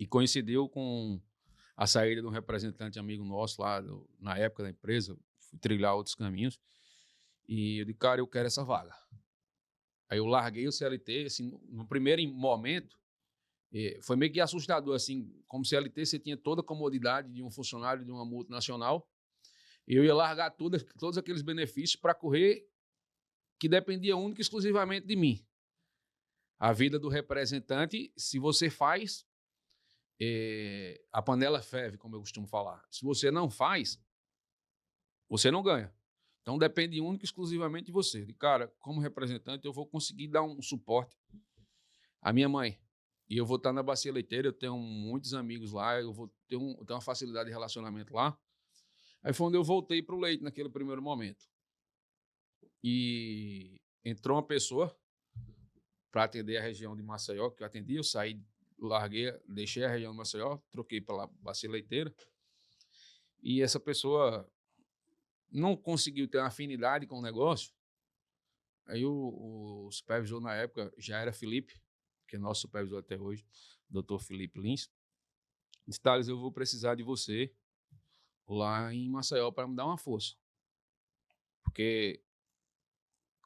E coincidiu com a saída de um representante amigo nosso lá, na época da empresa, fui trilhar outros caminhos, e eu disse, cara, eu quero essa vaga. Aí eu larguei o CLT, assim, no primeiro momento, foi meio que assustador, assim, como CLT você tinha toda a comodidade de um funcionário de uma multinacional, e eu ia largar todos aqueles benefícios para correr que dependia única e exclusivamente de mim. A vida do representante, se você faz, a panela ferve, como eu costumo falar. Se você não faz, você não ganha. Então depende única e exclusivamente de você. E, cara, como representante, eu vou conseguir dar um suporte à minha mãe. E eu vou estar na Bacia Leiteira, eu tenho muitos amigos lá, eu vou ter uma facilidade de relacionamento lá. Aí foi onde eu voltei para o leite naquele primeiro momento. E entrou uma pessoa para atender a região de Maceió, que eu atendi, eu saí, larguei, deixei a região de Maceió, troquei para a Bacia Leiteira. E essa pessoa não conseguiu ter uma afinidade com o negócio. Aí o supervisor na época já era Felipe, que é nosso supervisor até hoje, Dr. Felipe Lins. Disse, Thales, eu vou precisar de você lá em Maceió para me dar uma força. Porque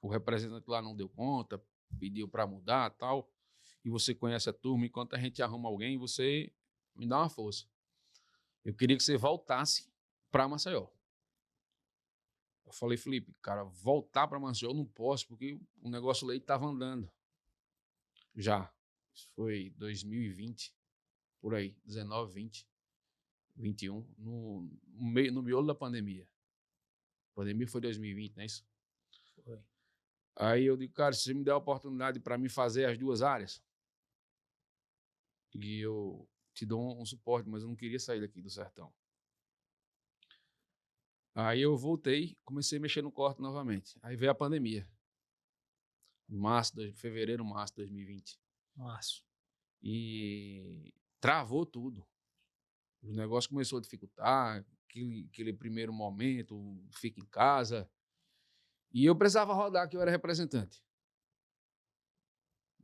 o representante lá não deu conta, pediu para mudar e tal, e você conhece a turma, enquanto a gente arruma alguém, você me dá uma força. Eu queria que você voltasse para Maceió. Eu falei, Felipe, cara, voltar para Maceió eu não posso, porque o negócio leite estava andando. Já. Isso foi 2020, por aí, 19, 20, 21, no miolo da pandemia. A pandemia foi 2020, não é isso? Foi. Aí eu digo, cara, se você me der a oportunidade para me fazer as duas áreas, e eu te dou um suporte, mas eu não queria sair daqui do sertão. Aí eu voltei, comecei a mexer no corte novamente. Aí veio a pandemia. Fevereiro, março de 2020. Março. E travou tudo. O negócio começou a dificultar, aquele primeiro momento, fica em casa. E eu precisava rodar, que eu era representante.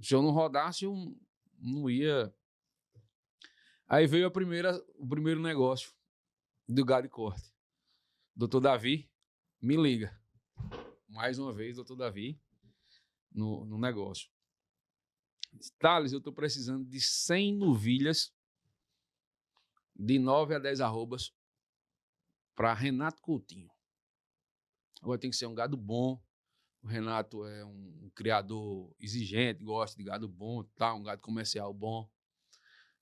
Se eu não rodasse, eu não ia. Aí veio o primeiro negócio do gado de corte. Doutor Davi, me liga. Mais uma vez, doutor Davi, no negócio. Thales, eu estou precisando de 100 novilhas de 9 a 10 arrobas para Renato Coutinho. Agora tem que ser um gado bom. O Renato é um criador exigente, gosta de gado bom, tá? Um gado comercial bom.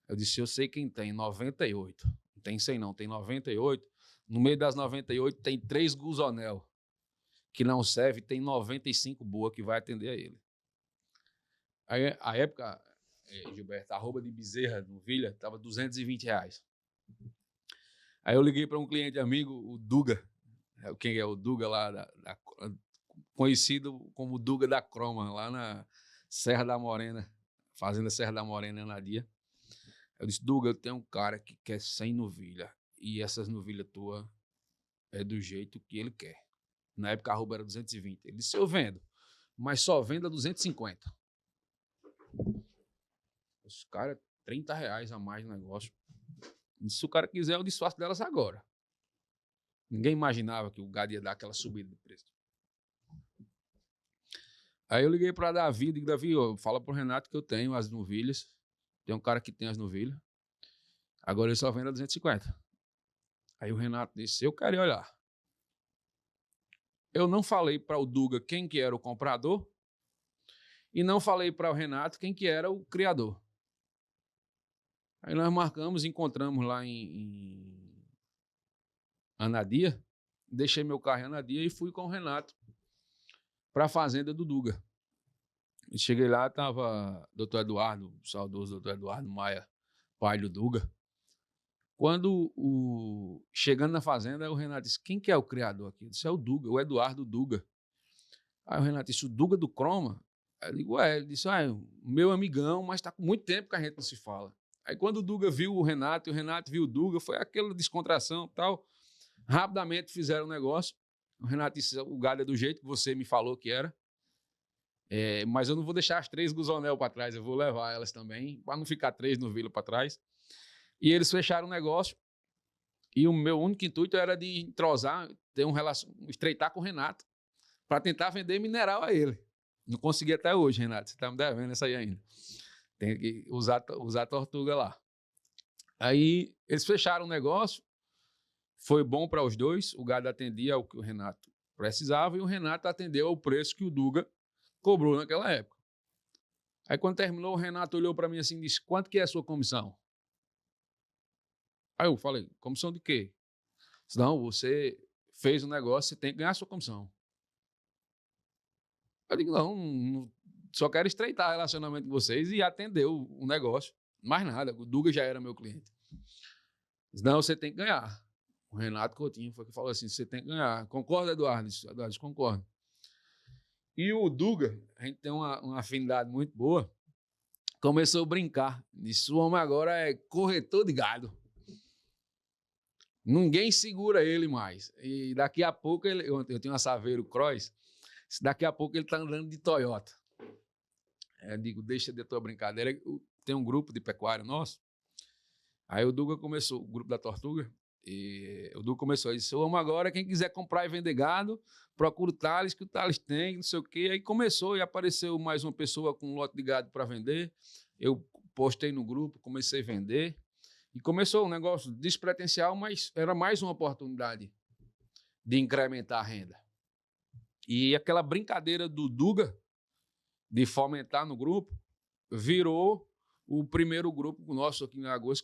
Eu disse, eu sei quem tem, 98. Não tem 100 não, tem 98. No meio das 98 tem 3 Guzonel, que não serve, tem 95 boa que vai atender a ele. Aí, a época, Gilberto, a arroba de bezerra, novilha, estava R$220. Aí eu liguei para um cliente amigo, o Duga. Quem é o Duga lá, conhecido como Duga da Croma, lá na Serra da Morena, Fazenda Serra da Morena, na Dia. Eu disse, Duga, eu tenho um cara que quer 100 novilhas, e essas novilhas tuas é do jeito que ele quer. Na época a arroba era 220. Ele disse, eu vendo, mas só vendo a 250. Os caras, R$30 a mais no negócio. Se o cara quiser, eu desfaço delas agora. Ninguém imaginava que o gado ia dar aquela subida de preço. Aí eu liguei para Davi, digo, Davi, fala pro Renato que eu tenho as novilhas. Tem um cara que tem as novilhas. Agora ele só vende a 250. Aí o Renato disse, eu quero ir olhar. Eu não falei para o Duga quem que era o comprador e não falei para o Renato quem que era o criador. Aí nós marcamos, encontramos lá em Anadia, deixei meu carro em Anadia e fui com o Renato para a fazenda do Duga. E cheguei lá, estava o Dr. Eduardo, o saudoso Dr. Eduardo Maia, pai do Duga. Quando chegando na fazenda, o Renato disse, quem que é o criador aqui? Eu disse, é o Duga, o Eduardo Duga. Aí o Renato disse, o Duga do Croma? Aí eu digo, ele disse, meu amigão, mas está com muito tempo que a gente não se fala. Aí quando o Duga viu o Renato e o Renato viu o Duga, foi aquela descontração e tal. Rapidamente fizeram o negócio. O Renato disse, o gado é do jeito que você me falou que era. Mas eu não vou deixar as 3 Guzonel para trás, eu vou levar elas também, para não ficar 3 novilhas para trás. E eles fecharam o negócio. E o meu único intuito era de entrosar, ter estreitar com o Renato, para tentar vender mineral a ele. Não consegui até hoje, Renato. Você tá me devendo essa aí ainda. Tem que usar a Tortuga lá. Aí eles fecharam o negócio. Foi bom para os dois. O gado atendia ao que o Renato precisava e o Renato atendeu ao preço que o Duga cobrou naquela época. Aí quando terminou, o Renato olhou para mim assim e disse: quanto que é a sua comissão? Aí eu falei: comissão de quê? Disse, não, você fez um negócio, você tem que ganhar a sua comissão. Eu digo: não, só quero estreitar o relacionamento com vocês e atender o negócio. Mais nada, o Duga já era meu cliente. Disse, não, você tem que ganhar. O Renato Coutinho foi que falou assim: você tem que ganhar. Concorda, Eduardo? Eduardo, concordo. E o Duga, a gente tem uma afinidade muito boa, começou a brincar. Disse: o homem agora é corretor de gado. Ninguém segura ele mais. E daqui a pouco, eu tenho uma Saveiro Cross, daqui a pouco ele está andando de Toyota. Eu digo: deixa de tua brincadeira. Tem um grupo de pecuária nosso. Aí o Duga começou, o grupo da Tortuga, e o Duga começou a dizer: eu amo agora, quem quiser comprar e vender gado, procura o Thales, que o Thales tem, não sei o quê. Aí começou e apareceu mais uma pessoa com um lote de gado para vender. Eu postei no grupo, comecei a vender. E começou um negócio despretensial, mas era mais uma oportunidade de incrementar a renda. E aquela brincadeira do Duga de fomentar no grupo virou o primeiro grupo nosso aqui em Alagoas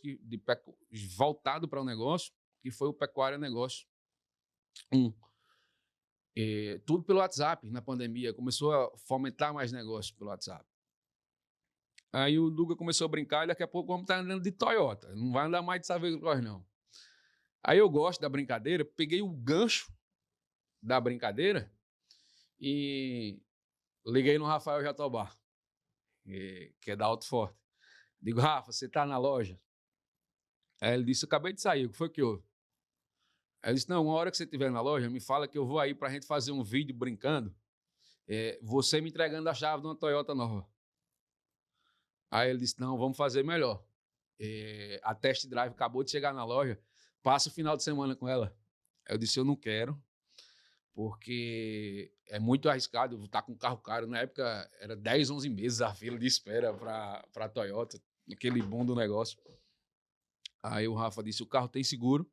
voltado para o negócio, que foi o Pecuária Negócio 1. Tudo pelo WhatsApp, na pandemia. Começou a fomentar mais negócios pelo WhatsApp. Aí o Duga começou a brincar e daqui a pouco o homem está andando de Toyota. Não vai andar mais de Saveiro Cross, não. Aí eu gosto da brincadeira, peguei o gancho da brincadeira e liguei no Rafael Jatobá, que é da Alto Forte. Digo: Rafa, você está na loja? Aí ele disse: eu acabei de sair, o que foi que houve? Aí ele disse: não, uma hora que você estiver na loja, me fala que eu vou aí para a gente fazer um vídeo brincando, você me entregando a chave de uma Toyota nova. Aí ele disse: não, vamos fazer melhor. A test drive acabou de chegar na loja, passa o final de semana com ela. Aí eu disse: eu não quero, porque é muito arriscado, eu estar com um carro caro. Na época era 10, 11 meses a fila de espera para a Toyota, aquele boom do negócio. Aí o Rafa disse: o carro tem seguro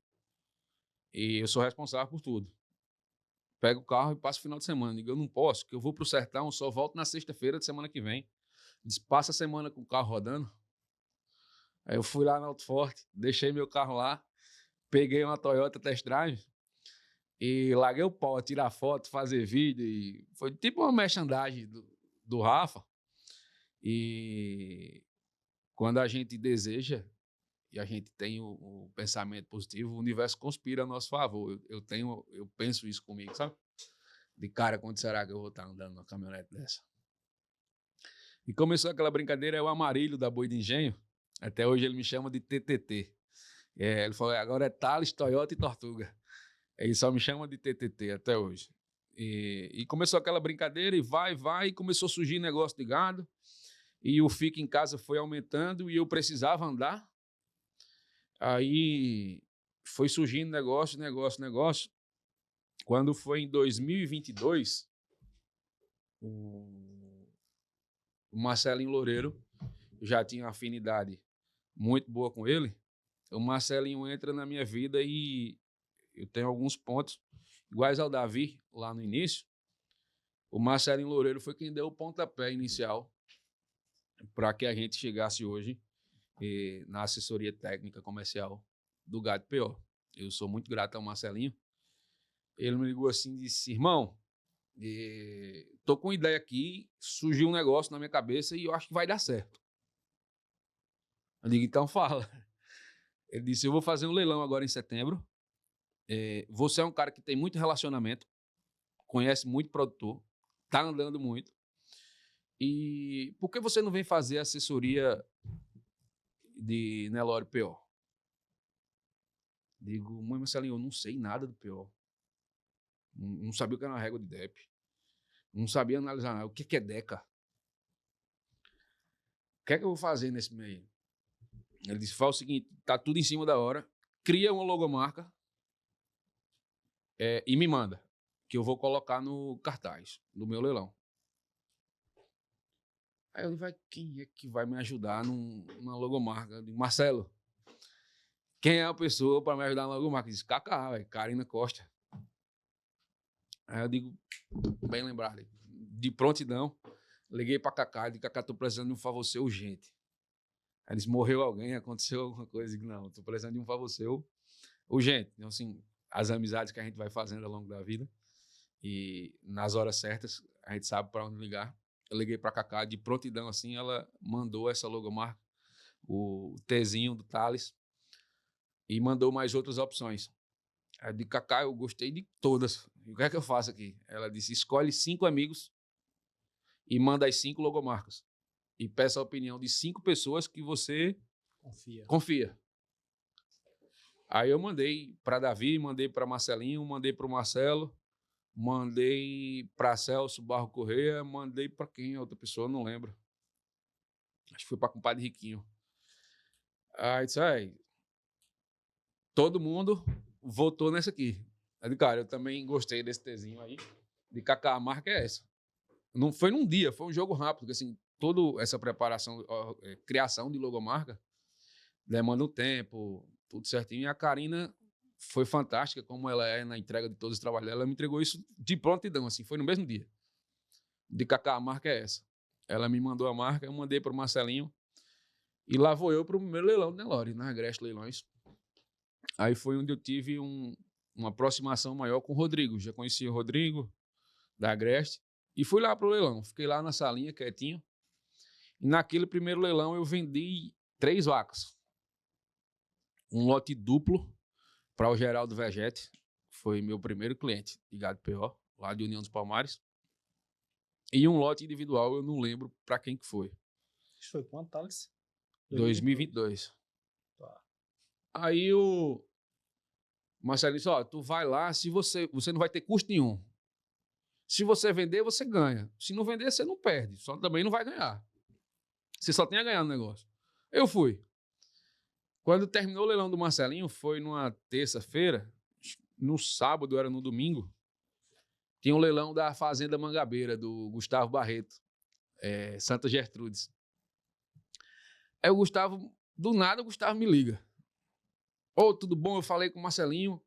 e eu sou responsável por tudo. Pega o carro e passa o final de semana. Digo: eu não posso, porque eu vou para o sertão, só volto na sexta-feira de semana que vem. Diz: passa a semana com o carro rodando. Aí eu fui lá no Alto Forte, deixei meu carro lá, peguei uma Toyota Test Drive e larguei o pau, tirar foto, fazer vídeo. E foi tipo uma merchandising do Rafa. E quando a gente deseja e a gente tem o pensamento positivo, o universo conspira a nosso favor. Eu penso isso comigo, sabe? De cara, quando será que eu vou estar andando numa caminhonete dessa? E começou aquela brincadeira, é o Amarilho da Boi de Engenho. Até hoje ele me chama de TTT. Ele falou: agora é Thales, Toyota e Tortuga. Ele só me chama de TTT até hoje. E começou aquela brincadeira e e começou a surgir negócio de gado. E o Fica em Casa foi aumentando e eu precisava andar. Aí foi surgindo negócio. Quando foi em 2022, o Marcelinho Loureiro, já tinha uma afinidade muito boa com ele. O Marcelinho entra na minha vida e eu tenho alguns pontos iguais ao Davi lá no início. O Marcelinho Loureiro foi quem deu o pontapé inicial para que a gente chegasse hoje na assessoria técnica comercial do Gado PO. Eu sou muito grato ao Marcelinho. Ele me ligou assim e disse: irmão, tô com uma ideia aqui, surgiu um negócio na minha cabeça e eu acho que vai dar certo. Eu digo: então fala. Ele disse: eu vou fazer um leilão agora em setembro. Você é um cara que tem muito relacionamento, conhece muito produtor, tá andando muito. E por que você não vem fazer assessoria de Nelore PO? Digo: mãe Marcelinho, eu não sei nada do PO. Não sabia o que era uma régua de DEP. Não sabia analisar nada. O que é DECA? O que é que eu vou fazer nesse meio? Ele disse: faz o seguinte, tá tudo em cima da hora, cria uma logomarca e me manda, que eu vou colocar no cartaz do meu leilão. Aí eu digo, quem é que vai me ajudar numa logomarca? Eu digo, Marcelo, quem é a pessoa para me ajudar na logomarca? Ele disse, Kaká, velho, Karina Costa. Aí eu digo, bem lembrado, de prontidão, liguei para Kaká e disse, Kaká, tô precisando de um favor seu urgente. Aí eles morreu alguém, aconteceu alguma coisa. Eu digo, não, tô precisando de um favor seu urgente. Então, assim, as amizades que a gente vai fazendo ao longo da vida e nas horas certas, a gente sabe para onde ligar. Eu liguei para Kaká de prontidão, assim, ela mandou essa logomarca, o Tzinho do Thales, e mandou mais outras opções. Aí eu disse, Kaká, eu gostei de todas. E o que é que eu faço aqui? Ela disse, escolhe 5 amigos e manda as 5 logomarcas. E peça a opinião de 5 pessoas que você confia. Aí eu mandei para Davi, mandei para Marcelinho, mandei para o Marcelo, mandei para Celso Barro Correia, mandei para quem? Outra pessoa, não lembro. Acho que foi para compadre Riquinho. Aí disse, todo mundo votou nessa aqui. Aí, cara, eu também gostei desse Tzinho aí. De Kaká, a marca é essa. Não foi num dia, foi um jogo rápido, porque assim, toda essa preparação, criação de logomarca demanda um tempo, tudo certinho. E a Karina foi fantástica, como ela é na entrega de todos os trabalhos dela. Ela me entregou isso de prontidão, assim, foi no mesmo dia. De Kaká, a marca é essa. Ela me mandou a marca, eu mandei para o Marcelinho. E lá vou eu para o primeiro leilão do Nelore, na Agreste Leilões. Aí foi onde eu tive uma aproximação maior com o Rodrigo. Já conhecia o Rodrigo, da Agreste. E fui lá para o leilão. Fiquei lá na salinha, quietinho. E naquele primeiro leilão eu vendi 3 vacas. Um lote duplo para o Geraldo Vegete. Foi meu primeiro cliente de gado PO, lá de União dos Palmares. E um lote individual, eu não lembro para quem que foi. Isso foi quanto, Thales? 2022. Tá. Aí o Marcelo disse, tu vai lá, se você não vai ter custo nenhum. Se você vender, você ganha. Se não vender, você não perde. Só também não vai ganhar. Você só tem a ganhar no negócio. Eu fui. Quando terminou o leilão do Marcelinho, foi numa terça-feira, no sábado, era no domingo, tinha um leilão da Fazenda Mangabeira, do Gustavo Barreto, Santa Gertrudes. Aí do nada o Gustavo me liga. Tudo bom? Eu falei com o Marcelinho.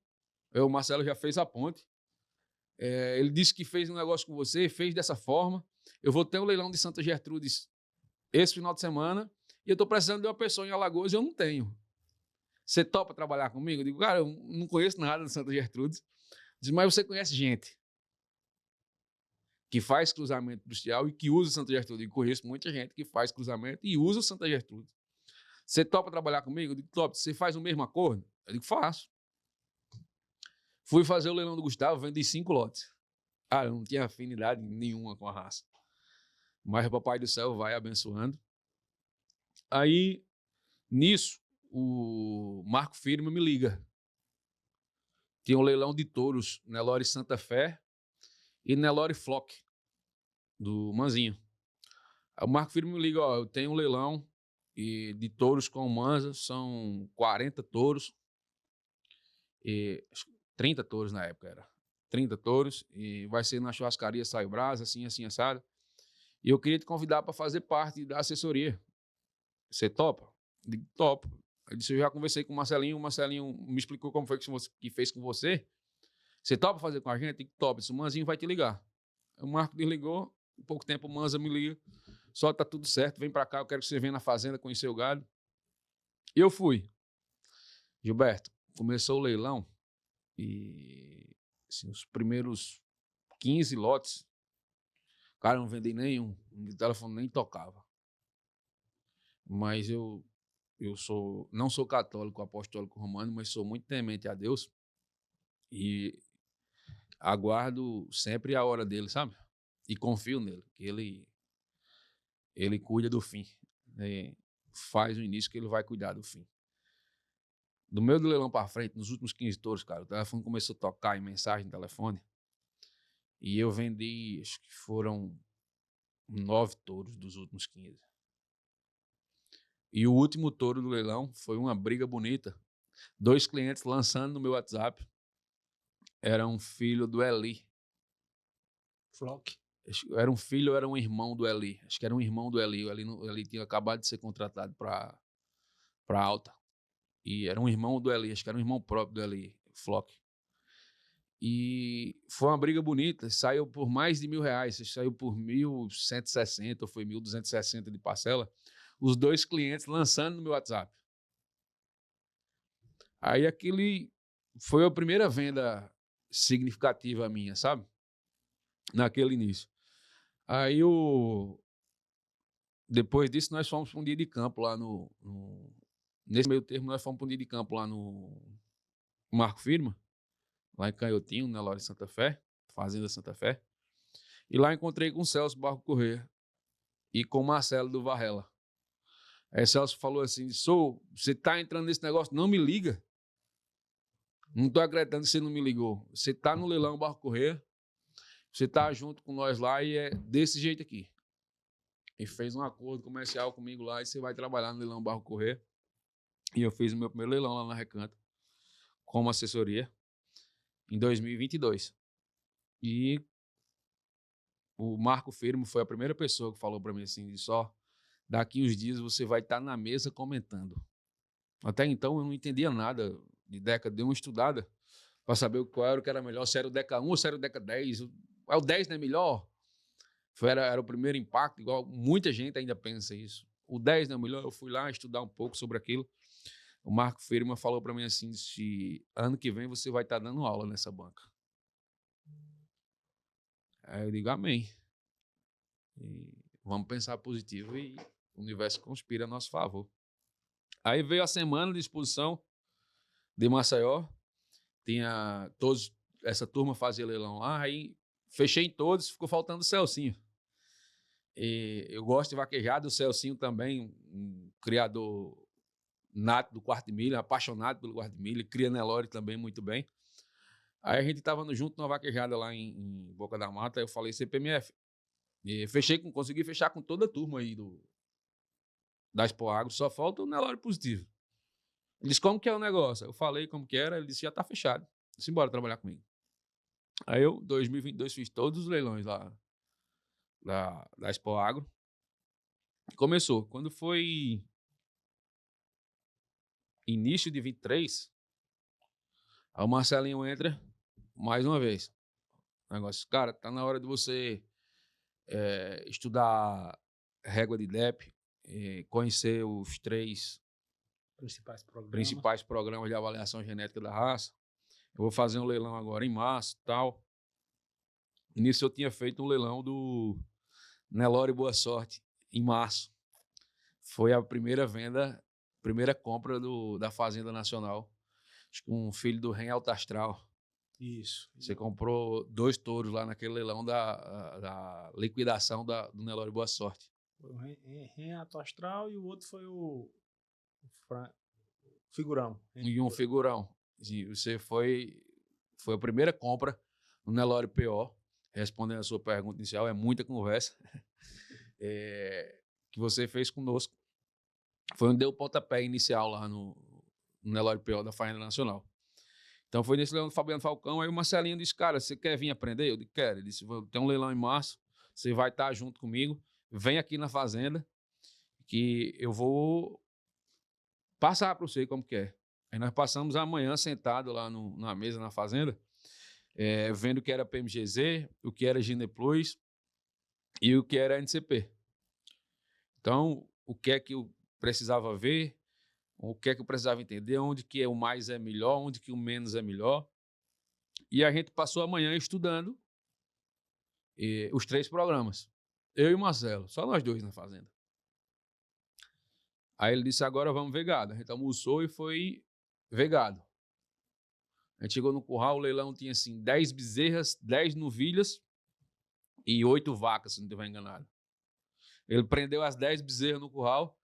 O Marcelo já fez a ponte. Ele disse que fez um negócio com você, fez dessa forma. Eu vou ter um leilão de Santa Gertrudes esse final de semana e eu estou precisando de uma pessoa em Alagoas e eu não tenho. Você topa trabalhar comigo? Eu digo, cara, eu não conheço nada de Santa Gertrudes. Diz, mas você conhece gente que faz cruzamento industrial e que usa Santa Gertrudes. Eu conheço muita gente que faz cruzamento e usa Santa Gertrudes. Você topa trabalhar comigo? Eu digo, top. Você faz o mesmo acordo? Eu digo, faço. Fui fazer o leilão do Gustavo, vendi 5 lotes. Eu não tinha afinidade nenhuma com a raça. Mas o Papai do Céu vai abençoando. Aí, nisso, o Marco Firme me liga. Tinha um leilão de touros, Nelore Santa Fé e Nelore Flock, do Manzinho. Aí o Marco Firme me liga, eu tenho um leilão de touros com Manza, são 40 touros, 30 touros na época era. 30 touros, e vai ser na churrascaria Saio Brasa, assim, assado. E eu queria te convidar para fazer parte da assessoria. Você topa? Eu digo, topo. Eu disse, eu já conversei com o Marcelinho me explicou como foi que fez com você. Você topa fazer com a gente? Eu digo, topa. O Manzinho vai te ligar. O Marco desligou, em pouco tempo o Manza me liga. Só tá tudo certo, vem para cá, eu quero que você venha na fazenda conhecer o gado. E eu fui. Gilberto, começou o leilão e assim, os primeiros 15 lotes, cara, não vendi nenhum, o telefone nem tocava. Mas eu não sou católico, apostólico romano, mas sou muito temente a Deus e aguardo sempre a hora dele, sabe? E confio nele, que ele cuida do fim. Faz o início que ele vai cuidar do fim. Do meio do leilão para frente, nos últimos 15 touros, cara, o telefone começou a tocar em mensagem no telefone e eu vendi, acho que foram 9 touros dos últimos 15. E o último touro do leilão foi uma briga bonita. 2 clientes lançando no meu WhatsApp. Era um filho do Eli. Flock. Era um filho ou era um irmão do Eli? Acho que era um irmão do Eli. O Eli tinha acabado de ser contratado para Alta. E era um irmão do Eli, acho que era um irmão próprio do Eli, Flock. E foi uma briga bonita, saiu por mais de R$1.000, saiu por 1.160 ou foi 1.260 de parcela, os 2 clientes lançando no meu WhatsApp. Aí aquele foi a primeira venda significativa minha, sabe? Naquele início. Aí depois disso nós fomos para um dia de campo lá nesse meio termo nós fomos para um dia de campo lá no Marco Firma, lá em Canhotinho, na Loja Santa Fé, Fazenda Santa Fé. E lá encontrei com o Celso Barro Corrêa e com o Marcelo do Varela. Aí o Celso falou assim, você tá entrando nesse negócio, não me liga. Não tô acreditando que você não me ligou. Você tá no leilão Barro Corrêa, você tá junto com nós lá e é desse jeito aqui. E fez um acordo comercial comigo lá e você vai trabalhar no leilão Barro Corrêa. E eu fiz o meu primeiro leilão lá na Recanto, como assessoria, em 2022. E o Marco Firmo foi a primeira pessoa que falou para mim assim, daqui uns dias você vai estar na mesa comentando. Até então eu não entendia nada de Deca, dei uma estudada para saber qual era o que era melhor, se era o Deca 1 ou se era o Deca 10. O 10 não é melhor? Era o primeiro impacto, igual muita gente ainda pensa isso. O 10 não é melhor? Eu fui lá estudar um pouco sobre aquilo. O Marco Firma falou para mim assim, se ano que vem você vai estar dando aula nessa banca. Aí eu digo, amém. E vamos pensar positivo e o universo conspira a nosso favor. Aí veio a semana de exposição de Maceió. Tinha todos, essa turma fazia leilão lá, aí fechei em todos, ficou faltando o Celcinho. E eu gosto de vaquejada, o Celcinho também, um criador nato do quarto de milha, apaixonado pelo quarto de milha, cria Nelore também muito bem. Aí a gente estava junto numa vaquejada lá em Boca da Mata, aí eu falei CPMF. E consegui fechar com toda a turma aí da Expo Agro, só falta o Nelore positivo. Ele disse, como que é o negócio? Eu falei como que era, ele disse, já está fechado. Eu disse, embora trabalhar comigo. Aí eu, em 2022, fiz todos os leilões lá da Expo Agro. Começou. Quando foi início de 23, aí o Marcelinho entra mais uma vez. Negócio, cara, tá na hora de você estudar régua de DEP, conhecer os 3 principais programas de avaliação genética da raça. Eu vou fazer um leilão agora em março e tal. Nisso eu tinha feito um leilão do Nelore Boa Sorte, em março. Foi a primeira venda, primeira compra da Fazenda Nacional. Acho que um filho do Ren Alto Astral. Isso. Você comprou 2 touros lá naquele leilão da liquidação do Nelore Boa Sorte. Foi o Ren Alto Astral e o outro foi o Figurão. E um figurão. Você foi a primeira compra no Nelore PO. Respondendo a sua pergunta inicial, é muita conversa que você fez conosco. Foi onde deu o pontapé inicial lá no Nelore PO da Fazenda Nacional. Então foi nesse leilão do Fabiano Falcão. Aí o Marcelinho disse, cara, você quer vir aprender? Eu disse, quero. Ele disse, tem um leilão em março, você vai estar junto comigo, vem aqui na fazenda que eu vou passar para você como que é. Aí nós passamos a manhã sentado lá na mesa na fazenda, vendo o que era PMGZ, o que era Gineplus e o que era NCP. Então, o que é que eu precisava ver, o que é que eu precisava entender, onde que o mais é melhor, onde que o menos é melhor. E a gente passou a manhã estudando os 3 programas. Eu e o Marcelo, só nós 2 na fazenda. Aí ele disse, agora vamos ver gado. A gente almoçou e foi ver gado. A gente chegou no curral, o leilão tinha assim 10 bezerras, 10 novilhas e 8 vacas, se não estiver enganado. Ele prendeu as 10 bezerras no curral,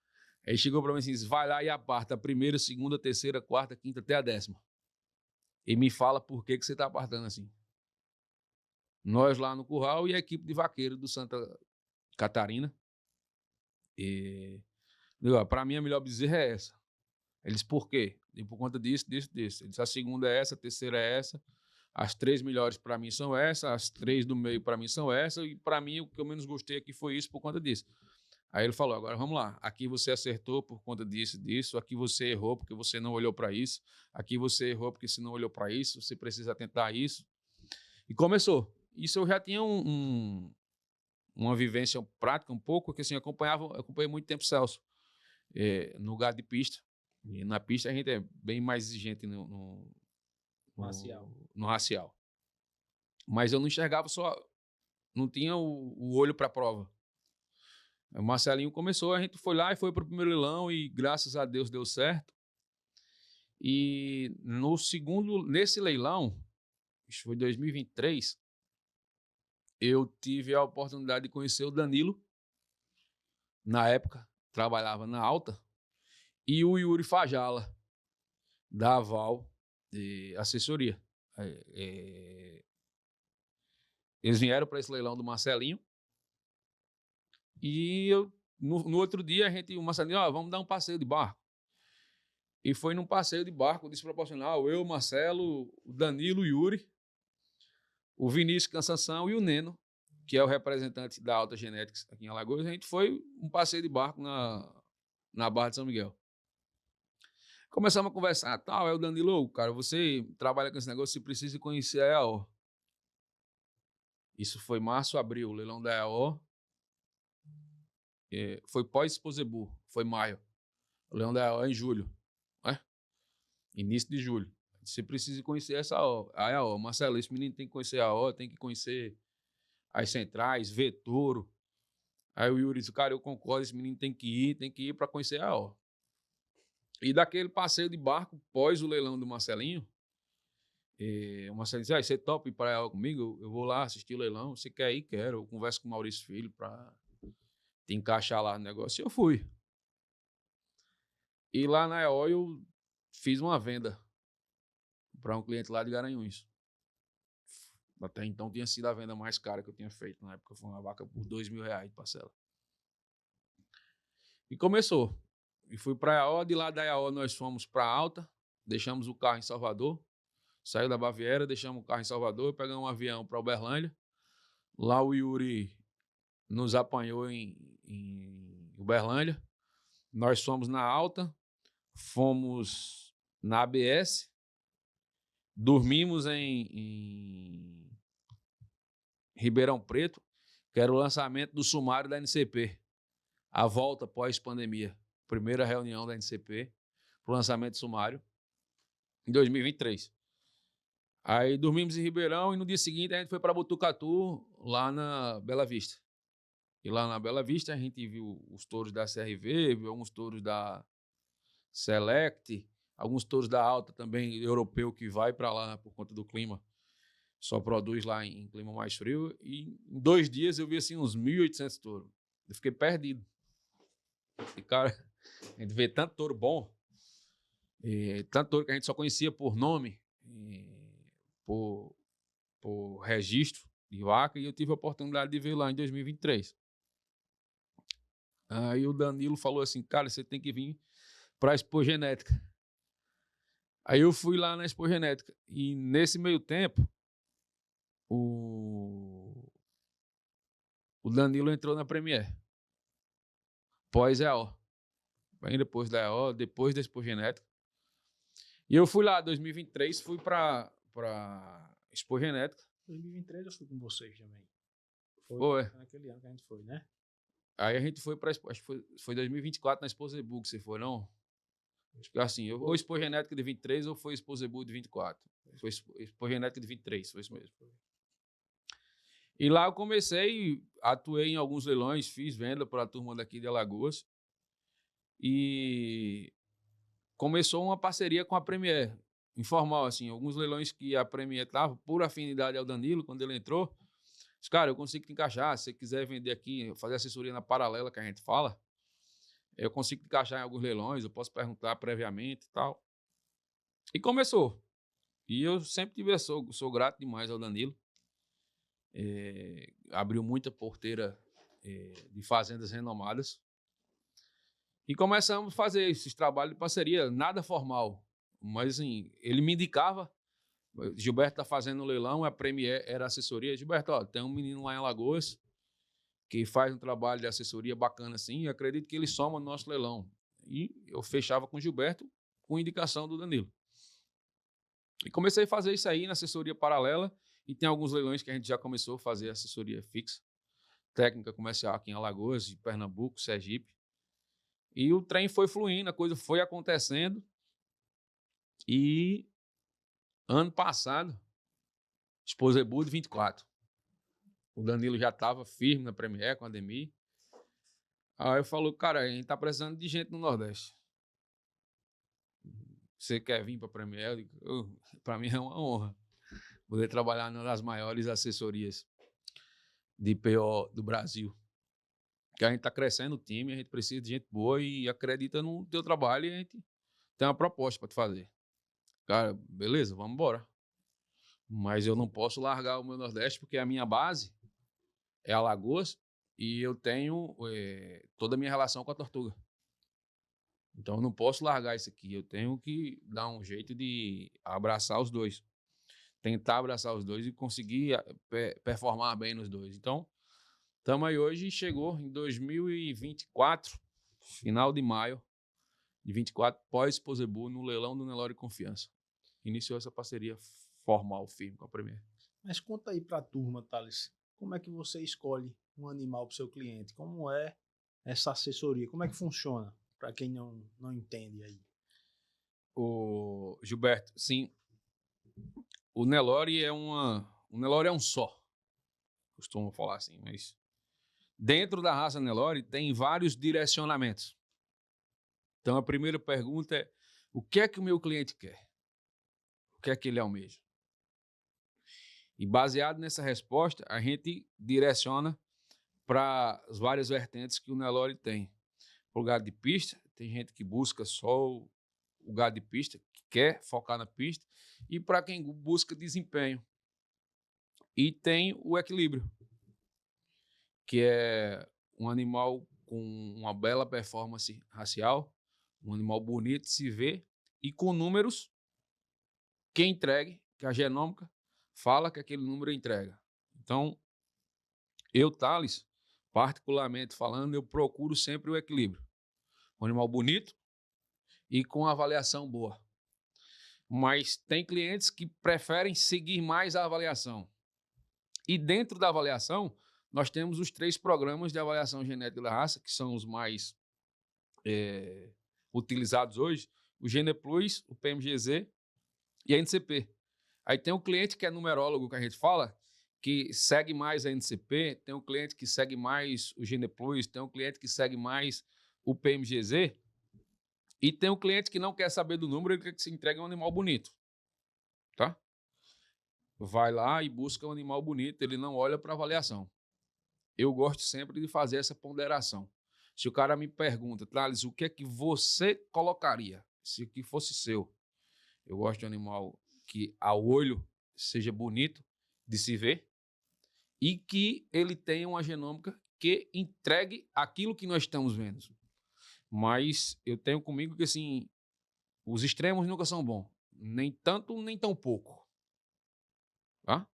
aí chegou para mim assim, vai lá e aparta a primeira, segunda, terceira, quarta, quinta, até a 10ª. E me fala por que você está apartando assim. Nós lá no curral e a equipe de vaqueiro do Santa Catarina. E para mim a melhor bezerra é essa. Ele disse, por quê? E por conta disso, disso, disso. Ele disse, a segunda é essa, a terceira é essa, As 3 melhores para mim são essas, as 3 do meio para mim são essas, e para mim o que eu menos gostei aqui foi isso por conta disso. Aí ele falou, agora vamos lá, aqui você acertou por conta disso, aqui você errou porque você não olhou para isso, aqui você errou porque você não olhou para isso, você precisa tentar isso. E começou. Isso eu já tinha uma vivência prática um pouco, porque assim, eu acompanhei muito tempo o Celso no lugar de pista. E na pista a gente é bem mais exigente no racial. Mas eu não enxergava não tinha o olho para a prova. O Marcelinho começou, a gente foi lá e foi para o primeiro leilão e graças a Deus deu certo. E nesse leilão, isso foi 2023, eu tive a oportunidade de conhecer o Danilo, na época, trabalhava na Alta, e o Yuri Fajala, da Aval, de assessoria. Eles vieram para esse leilão do Marcelinho, e no outro dia, o Marcelinho, vamos dar um passeio de barco. E foi num passeio de barco desproporcional, eu, Marcelo, o Danilo, o Yuri, o Vinícius Cansação e o Neno, que é o representante da Alta Genetics aqui em Alagoas. A gente foi um passeio de barco na Barra de São Miguel. Começamos a conversar, tal, o Danilo, cara, você trabalha com esse negócio, você precisa conhecer a EAO. Isso foi março, abril, o leilão da EAO. Foi pós-Exposebu, foi maio. O leilão da EAO é em julho, né? Início de julho. Você precisa conhecer a EAO. Marcelo, esse menino tem que conhecer a EAO, tem que conhecer as centrais, ver touro. Aí o Yuri disse, cara, eu concordo, esse menino tem que ir para conhecer a EAO. E daquele passeio de barco, pós o leilão do Marcelinho, o Marcelinho disse, você topa ir para a EAO comigo? Eu vou lá assistir o leilão. Você quer ir? Quero. Eu converso com o Maurício Filho para te encaixar lá no negócio. E eu fui. E lá na EAO eu fiz uma venda para um cliente lá de Garanhuns. Até então tinha sido a venda mais cara que eu tinha feito. Na época foi uma vaca por R$2.000 de parcela. E começou. E fui para a EAO. De lá da EAO nós fomos para a Alta. Deixamos o carro em Salvador. Saiu da Baviera, deixamos o carro em Salvador. Pegamos um avião para Uberlândia. Lá o Yuri nos apanhou em Uberlândia. Nós fomos na Alta. Fomos na ABS. Dormimos em Ribeirão Preto, que era o lançamento do sumário da NCP. A volta pós-pandemia. Primeira reunião da NCP para o lançamento do sumário em 2023. Aí dormimos em Ribeirão e no dia seguinte a gente foi para Botucatu, lá na Bela Vista. E lá na Bela Vista a gente viu os touros da CRV, viu alguns touros da Select, alguns touros da Alta também, europeu, que vai para lá por conta do clima. Só produz lá em clima mais frio. E em 2 dias eu vi assim uns 1.800 touros. Eu fiquei perdido. E, cara, a gente vê tanto touro bom, tanto touro que a gente só conhecia por nome, por registro de vaca, e eu tive a oportunidade de ver lá em 2023. Aí o Danilo falou assim, cara, você tem que vir para a Expo Genética. Aí eu fui lá na Expo Genética. E nesse meio tempo, o Danilo entrou na Premier. Pós-EAO. Bem depois da EAO, depois da Expo Genética. E eu fui lá, em 2023, fui para Expo Genética. 2023 eu fui com vocês também. Foi. Naquele ano que a gente foi, né? Aí a gente foi para, acho que foi 2024 na Exposebu que você foi, não? Acho que assim, ou Expo Genética de 23 ou foi Exposebu de 24. Foi Expo Genética de 23, foi isso mesmo. E lá eu comecei, atuei em alguns leilões, fiz venda para a turma daqui de Alagoas. E começou uma parceria com a Premier, informal, assim, alguns leilões que a Premier estava, por afinidade ao Danilo, quando ele entrou, disse, cara, eu consigo te encaixar, se você quiser vender aqui, fazer assessoria na paralela que a gente fala, eu consigo te encaixar em alguns leilões, eu posso perguntar previamente e tal. E começou. E eu sempre sou grato demais ao Danilo. Abriu muita porteira de fazendas renomadas. E começamos a fazer esses trabalhos de parceria, nada formal. Mas assim, ele me indicava, Gilberto está fazendo o leilão, a Premier era assessoria. Gilberto, ó, tem um menino lá em Alagoas que faz um trabalho de assessoria bacana assim, e acredito que ele soma no nosso leilão. E eu fechava com o Gilberto com indicação do Danilo. E comecei a fazer isso aí na assessoria paralela, e tem alguns leilões que a gente já começou a fazer assessoria fixa, técnica comercial aqui em Alagoas, em Pernambuco, Sergipe. E o trem foi fluindo, a coisa foi acontecendo. E ano passado, Exposebu de 24. O Danilo já estava firme na Premier com a Ademir. Aí eu falou, cara, a gente tá precisando de gente no Nordeste. Você quer vir para a Premier? Para mim é uma honra poder trabalhar numa das maiores assessorias de PO do Brasil. Que a gente está crescendo o time, a gente precisa de gente boa e acredita no teu trabalho e a gente tem uma proposta para te fazer. Cara, beleza, vamos embora. Mas eu não posso largar o meu Nordeste porque a minha base é Alagoas e eu tenho toda a minha relação com a Tortuga. Então eu não posso largar isso aqui, eu tenho que dar um jeito de abraçar os dois. Tentar abraçar os dois e conseguir performar bem nos dois. Então, estamos aí hoje, chegou em 2024, final de maio de 24, pós-Exposebu, no leilão do Nelore Confiança. Iniciou essa parceria formal, firme com a Premier. Mas conta aí para a turma, Thales, como é que você escolhe um animal para o seu cliente? Como é essa assessoria? Como é que funciona? Para quem não entende aí. O Gilberto, sim, o Nelore é um só, costumo falar assim, mas dentro da raça Nelore tem vários direcionamentos. Então a primeira pergunta é: o que é que o meu cliente quer? O que é que ele almeja? E baseado nessa resposta, a gente direciona para as várias vertentes que o Nelore tem. Para o gado de pista, tem gente que busca só o gado de pista, que quer focar na pista, e para quem busca desempenho. E tem o equilíbrio, que é um animal com uma bela performance racial, um animal bonito de se ver e com números que entregue, que a genômica fala que aquele número entrega. Então, eu, Thales, particularmente falando, eu procuro sempre o equilíbrio. Um animal bonito e com avaliação boa. Mas tem clientes que preferem seguir mais a avaliação. E dentro da avaliação, nós temos os 3 programas de avaliação genética da raça, que são os mais utilizados hoje, o GenePlus, o PMGZ e a NCP. Aí tem o cliente que é numerólogo, que a gente fala, que segue mais a NCP, tem um cliente que segue mais o GenePlus, tem um cliente que segue mais o PMGZ, e tem um cliente que não quer saber do número, ele quer que se entregue um animal bonito. Tá? Vai lá e busca um animal bonito, ele não olha para avaliação. Eu gosto sempre de fazer essa ponderação. Se o cara me pergunta, Thales, o que é que você colocaria se aqui fosse seu? Eu gosto de um animal que ao olho seja bonito de se ver e que ele tenha uma genômica que entregue aquilo que nós estamos vendo. Mas eu tenho comigo que, assim, os extremos nunca são bons. Nem tanto, nem tão pouco. Tá?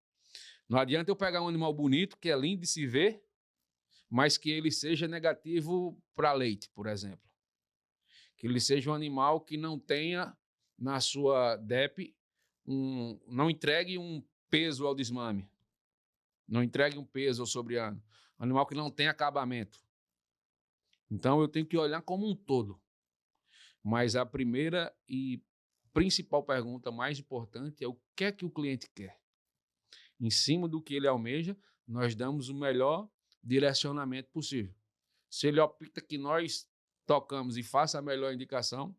Não adianta eu pegar um animal bonito, que é lindo de se ver, mas que ele seja negativo para leite, por exemplo. Que ele seja um animal que não tenha na sua DEP, não entregue um peso ao desmame, não entregue um peso ao sobreano. Um animal que não tem acabamento. Então eu tenho que olhar como um todo. Mas a primeira e principal pergunta mais importante é o que é que o cliente quer. Em cima do que ele almeja, nós damos o melhor direcionamento possível. Se ele opta que nós tocamos e faça a melhor indicação,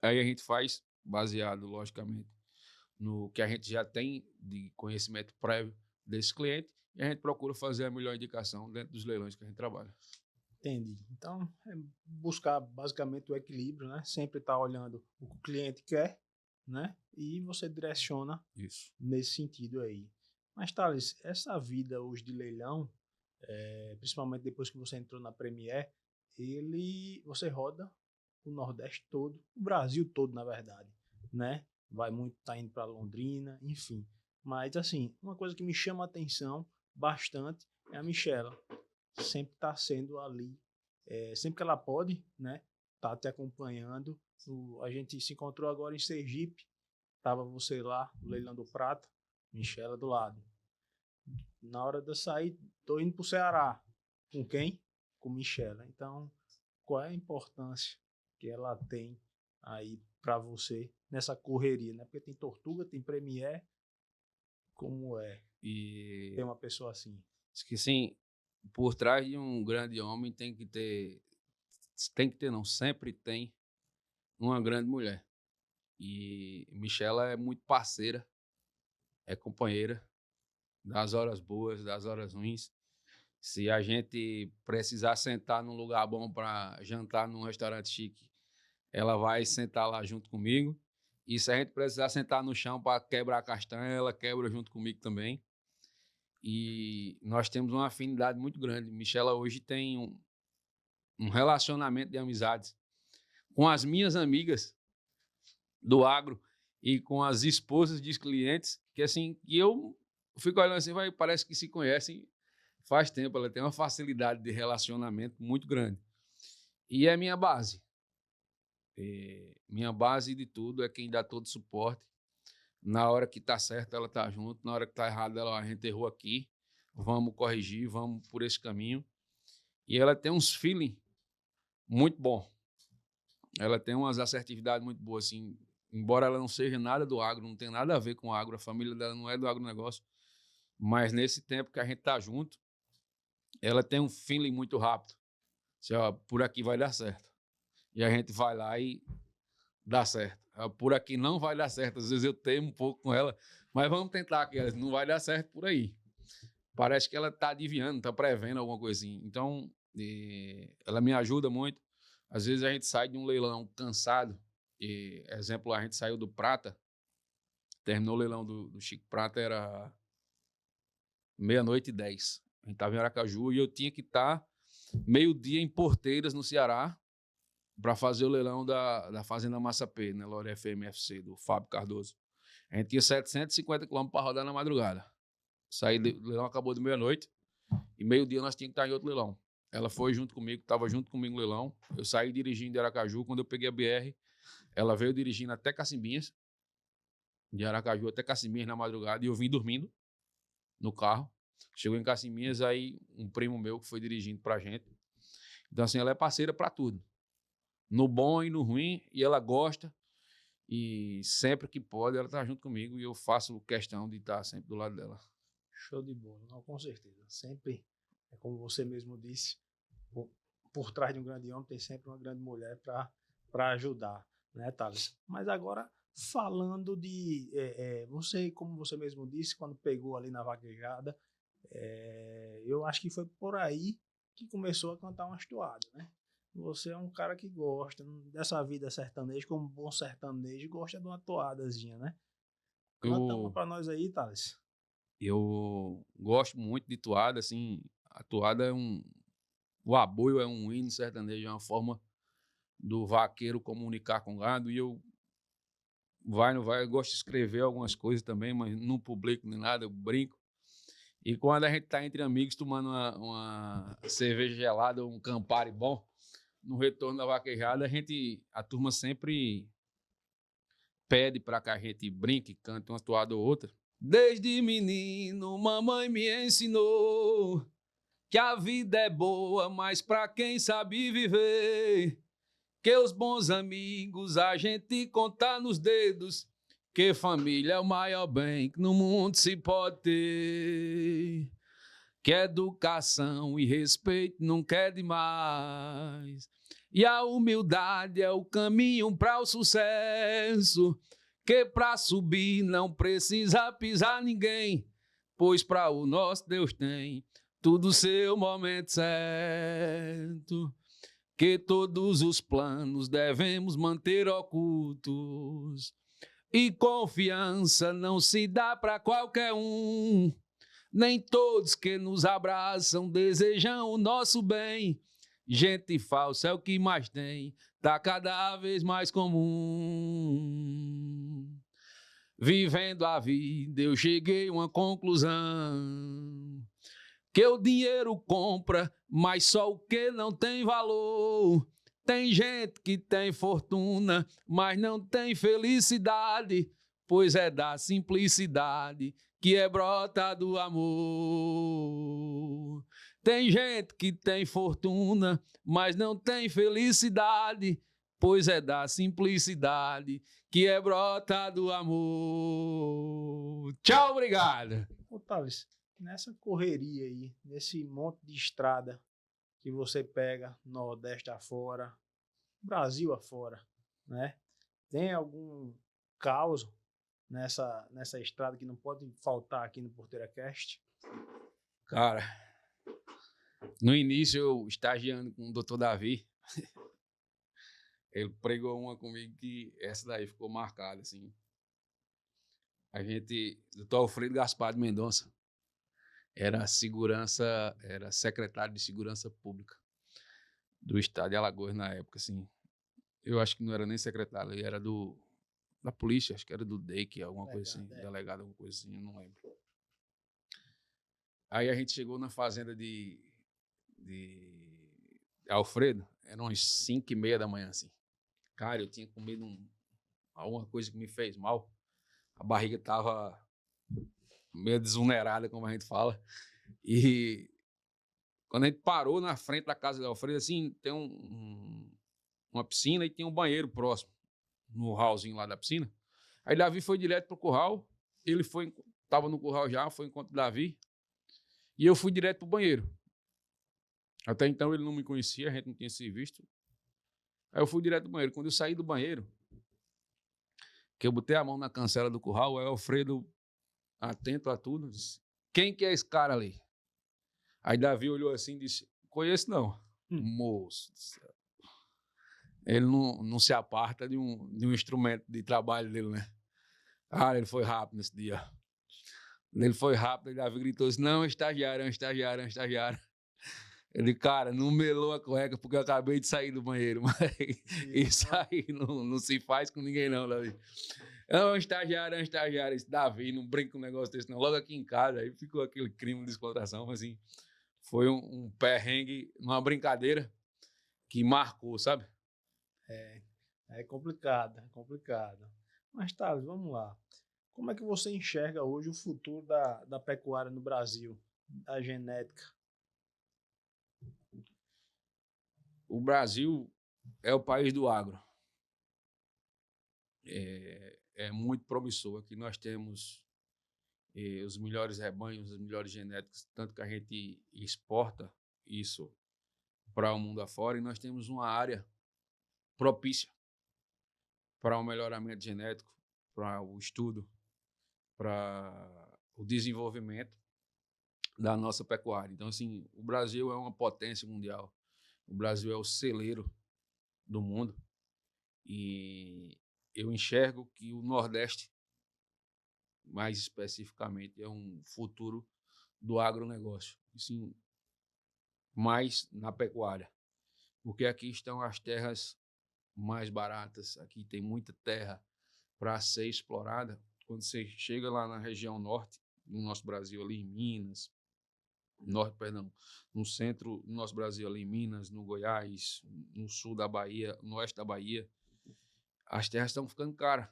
aí a gente faz baseado, logicamente, no que a gente já tem de conhecimento prévio desse cliente e a gente procura fazer a melhor indicação dentro dos leilões que a gente trabalha. Entendi. Então, é buscar basicamente o equilíbrio, né? Sempre estar olhando o que o cliente quer, né? E você direciona Isso. nesse sentido aí. Mas, Thales, essa vida hoje de leilão, principalmente depois que você entrou na Premier, você roda o Nordeste todo, o Brasil todo, na verdade, né? vai muito, tá indo para Londrina, enfim. Mas, assim, uma coisa que me chama a atenção bastante é a Michela. Sempre tá sendo ali, sempre que ela pode, né? Tá te acompanhando. A gente se encontrou agora em Sergipe, tava você lá, o Leilão do Prata, Michela do lado. Na hora de eu sair, tô indo pro Ceará. Com quem? Com Michela. Então, qual é a importância que ela tem aí para você nessa correria, né? Porque tem Tortuga, tem Premier, como é E ter uma pessoa assim? acho que sim, por trás de um grande homem não, sempre tem uma grande mulher. E Michela é muito parceira, é companheira das horas boas, das horas ruins. Se a gente precisar sentar num lugar bom para jantar num restaurante chique, ela vai sentar lá junto comigo. E se a gente precisar sentar no chão para quebrar a castanha, ela quebra junto comigo também. E nós temos uma afinidade muito grande. Michela hoje tem um relacionamento de amizades com as minhas amigas do agro e com as esposas dos clientes, que assim, que eu fico olhando assim, parece que se conhecem faz tempo. Ela tem uma facilidade de relacionamento muito grande. E é minha base. Minha base de tudo é quem dá todo suporte. Na hora que tá certo, ela tá junto. Na hora que tá errado, a gente errou aqui. Vamos corrigir, vamos por esse caminho. E ela tem uns feeling muito bom. Ela tem umas assertividades muito boas, assim. Embora ela não seja nada do agro, não tem nada a ver com o agro, a família dela não é do agronegócio, mas nesse tempo que a gente tá junto, ela tem um feeling muito rápido. Assim, ó, por aqui vai dar certo. E a gente vai lá e dá certo. Por aqui não vai dar certo. Às vezes eu teimo um pouco com ela, mas vamos tentar, que não vai dar certo por aí. Parece que ela está adivinhando, está prevendo alguma coisinha. Então, ela me ajuda muito. Às vezes a gente sai de um leilão cansado. Exemplo, a gente saiu do Prata, terminou o leilão do Chico Prata, era 00:10. A gente estava em Aracaju e eu tinha que estar meio-dia em Porteiras, no Ceará, para fazer o leilão da Fazenda Massapê, né, Lore FMFC, do Fábio Cardoso. A gente tinha 750 quilômetros para rodar na madrugada. O leilão acabou de 00:00 e meio-dia nós tínhamos que estar em outro leilão. Ela foi junto comigo, estava junto comigo no leilão. Eu saí dirigindo de Aracaju. Quando eu peguei a BR, ela veio dirigindo até Cacimbinhas, de Aracaju até Cacimbinhas na madrugada, e eu vim dormindo no carro. Chegou em Cacimbinhas, aí um primo meu que foi dirigindo pra gente. Então, assim, ela é parceira para tudo. No bom e no ruim, e ela gosta. E sempre que pode, ela tá junto comigo e eu faço questão de estar sempre do lado dela. Show de bola, não, com certeza. Sempre, é como você mesmo disse, por trás de um grande homem tem sempre uma grande mulher para ajudar, né, Thales? Mas agora, falando de você, como você mesmo disse, quando pegou ali na vaquejada, eu acho que foi por aí que começou a cantar umas toadas, né? Você é um cara que gosta dessa vida sertaneja, como um bom sertanejo, gosta de uma toadazinha, né? Canta uma pra nós aí, Thales. Eu gosto muito de toada, assim, a toada o aboio é um hino sertanejo, é uma forma do vaqueiro comunicar com o gado, e eu não vai, eu gosto de escrever algumas coisas também, mas não publico nem nada, eu brinco. E quando a gente tá entre amigos tomando uma cerveja gelada, um Campari bom, no retorno da vaquejada, a turma sempre pede para que a gente brinque, cante uma toada ou outra. Desde menino, mamãe me ensinou que a vida é boa, mas para quem sabe viver, que os bons amigos a gente conta nos dedos, que família é o maior bem que no mundo se pode ter, que educação e respeito não quer demais, e a humildade é o caminho para o sucesso, que para subir não precisa pisar ninguém, pois para o nosso Deus tem tudo seu momento certo, que todos os planos devemos manter ocultos, e confiança não se dá para qualquer um, nem todos que nos abraçam desejam o nosso bem, gente falsa é o que mais tem, tá cada vez mais comum. Vivendo a vida, eu cheguei a uma conclusão. Que o dinheiro compra, mas só o que não tem valor. Tem gente que tem fortuna, mas não tem felicidade, pois é da simplicidade que é brota do amor. Tem gente que tem fortuna, mas não tem felicidade, pois é da simplicidade que é brota do amor. Tchau, obrigado. Ô, Thales, nessa correria aí, nesse monte de estrada que você pega Nordeste afora, Brasil afora, né? Tem algum caos nessa estrada que não pode faltar aqui no Porteira Cast? Cara, no início eu estagiando com o Dr. Davi, ele pregou uma comigo que essa daí ficou marcada, assim. A gente, Dr. Alfredo Gaspar de Mendonça, era secretário de Segurança Pública do estado de Alagoas na época, assim. Eu acho que não era nem secretário, ele era da polícia, acho que era do DEIC, alguma coisa assim, delegado, alguma coisa assim, eu não lembro. Aí a gente chegou na fazenda de Alfredo, eram umas 5h30 da manhã, assim. Cara, eu tinha comido alguma coisa que me fez mal. A barriga tava meio desunerada, como a gente fala. E quando a gente parou na frente da casa de Alfredo, assim, tem uma piscina e tem um banheiro próximo, no hallzinho lá da piscina. Aí Davi foi direto pro curral, ele tava no curral já, foi encontro do Davi, e eu fui direto pro banheiro. Até então ele não me conhecia, a gente não tinha se visto. Aí eu fui direto do banheiro. Quando eu saí do banheiro, que eu botei a mão na cancela do curral, aí o Alfredo, atento a tudo, disse: quem que é esse cara ali? Aí Davi olhou assim e disse: conheço não. Moço do céu. Ele não se aparta de um instrumento de trabalho dele, né? Ah, ele foi rápido nesse dia. Ele foi rápido, e Davi gritou assim: não, é um estagiário, é um estagiário, é um estagiário. Ele, cara, não melou a cueca porque eu acabei de sair do banheiro, mas isso aí não se faz com ninguém não, Davi. É um estagiário, é um estagiário. Esse Davi, não brinca com um negócio desse não. Logo aqui em casa, aí ficou aquele crime de descontração, mas assim, foi um perrengue, uma brincadeira que marcou, sabe? É complicado, é complicado. Mas, Thales, vamos lá. Como é que você enxerga hoje o futuro da pecuária no Brasil, da genética? O Brasil é o país do agro. É muito promissor. Aqui nós temos os melhores rebanhos, as melhores genéticas, tanto que a gente exporta isso para o mundo afora, e nós temos uma área propícia para o melhoramento genético, para o estudo, para o desenvolvimento da nossa pecuária. Então, assim, o Brasil é uma potência mundial. O Brasil é o celeiro do mundo. E eu enxergo que o Nordeste, mais especificamente, é um futuro do agronegócio. Assim, mais na pecuária. Porque aqui estão as terras mais baratas. Aqui tem muita terra para ser explorada. Quando você chega lá na região norte do nosso Brasil, ali em Minas, no centro do nosso Brasil, ali em Minas, no Goiás, no sul da Bahia, no oeste da Bahia, as terras estão ficando caras.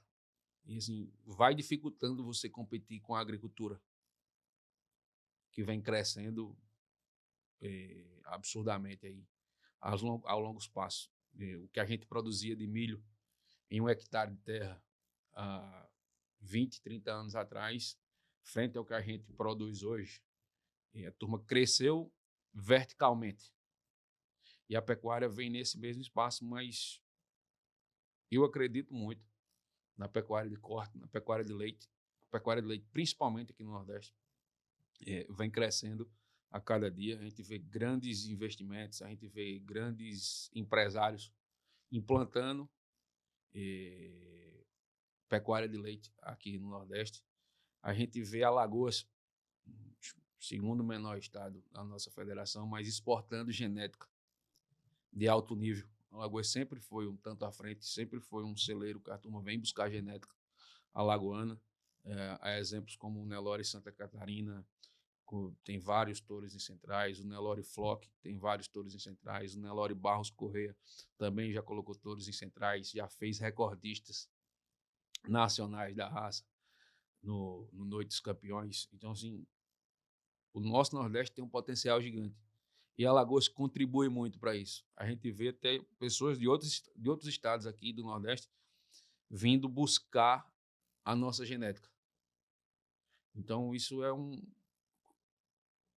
E assim, vai dificultando você competir com a agricultura, que vem crescendo absurdamente aí, ao longos passos. O que a gente produzia de milho em 1 hectare de terra há 20, 30 anos atrás, frente ao que a gente produz hoje, a turma cresceu verticalmente. E a pecuária vem nesse mesmo espaço, mas eu acredito muito na pecuária de corte, na pecuária de leite. A pecuária de leite, principalmente aqui no Nordeste, vem crescendo a cada dia. A gente vê grandes investimentos, a gente vê grandes empresários implantando pecuária de leite aqui no Nordeste. A gente vê Alagoas, segundo menor estado da nossa federação, mas exportando genética de alto nível. Alagoas sempre foi um tanto à frente, sempre foi um celeiro que a turma vem buscar genética alagoana. Há exemplos como o Nelore Santa Catarina, tem vários touros em centrais, o Nelore Flock tem vários touros em centrais, o Nelore Barros Corrêa também já colocou touros em centrais, já fez recordistas nacionais da raça no Noite dos Campeões. Então, assim, o nosso Nordeste tem um potencial gigante. E Alagoas contribui muito para isso. A gente vê até pessoas de outros estados aqui do Nordeste vindo buscar a nossa genética. Então, isso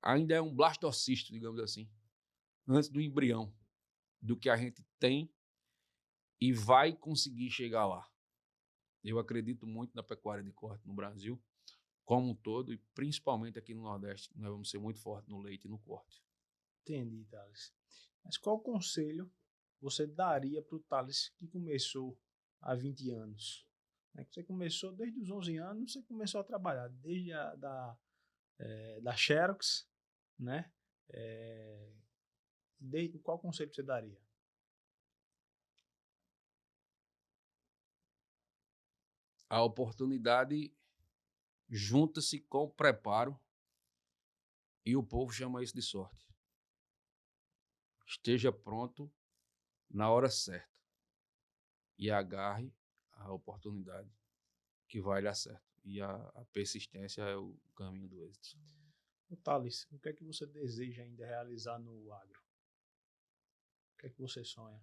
ainda é um blastocisto, digamos assim, antes do embrião, do que a gente tem e vai conseguir chegar lá. Eu acredito muito na pecuária de corte no Brasil, como um todo, e principalmente aqui no Nordeste. Nós vamos ser muito fortes no leite e no corte. Entendi, Thales. Mas qual conselho você daria para o Thales que começou há 20 anos? Você começou desde os 11 anos, você começou a trabalhar desde da Xerox, né? Qual conselho você daria? A oportunidade junta-se com o preparo e o povo chama isso de sorte. Esteja pronto na hora certa e agarre a oportunidade que vai dar certo. E a persistência é o caminho do êxito. Thales, o que é que você deseja ainda realizar no agro? O que é que você sonha?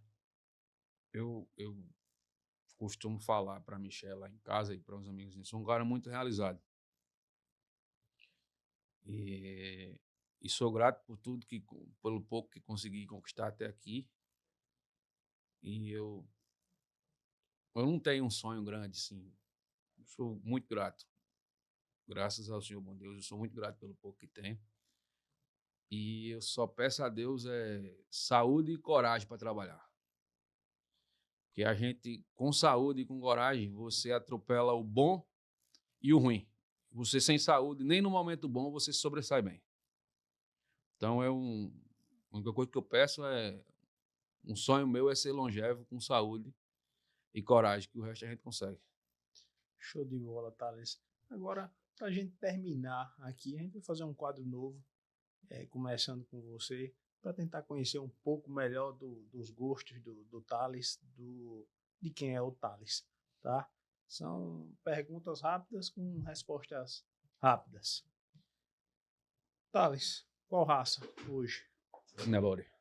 Eu costumo falar para a Michelle lá em casa e para os amigos, eu sou um cara muito realizado. E sou grato por tudo, pelo pouco que consegui conquistar até aqui. E eu não tenho um sonho grande, sim. Eu sou muito grato. Graças ao Senhor, bom Deus, eu sou muito grato pelo pouco que tenho. E eu só peço a Deus saúde e coragem para trabalhar. Porque a gente, com saúde e com coragem, você atropela o bom e o ruim. Você sem saúde, nem no momento bom, você se sobressai bem. Então, a única coisa que eu peço um sonho meu é ser longevo, com saúde e coragem, que o resto a gente consegue. Show de bola, Thales. Agora, para a gente terminar aqui, a gente vai fazer um quadro novo, começando com você, para tentar conhecer um pouco melhor dos gostos do Thales, de quem é o Thales, tá? São perguntas rápidas com respostas rápidas. Thales, qual raça hoje? Nelore.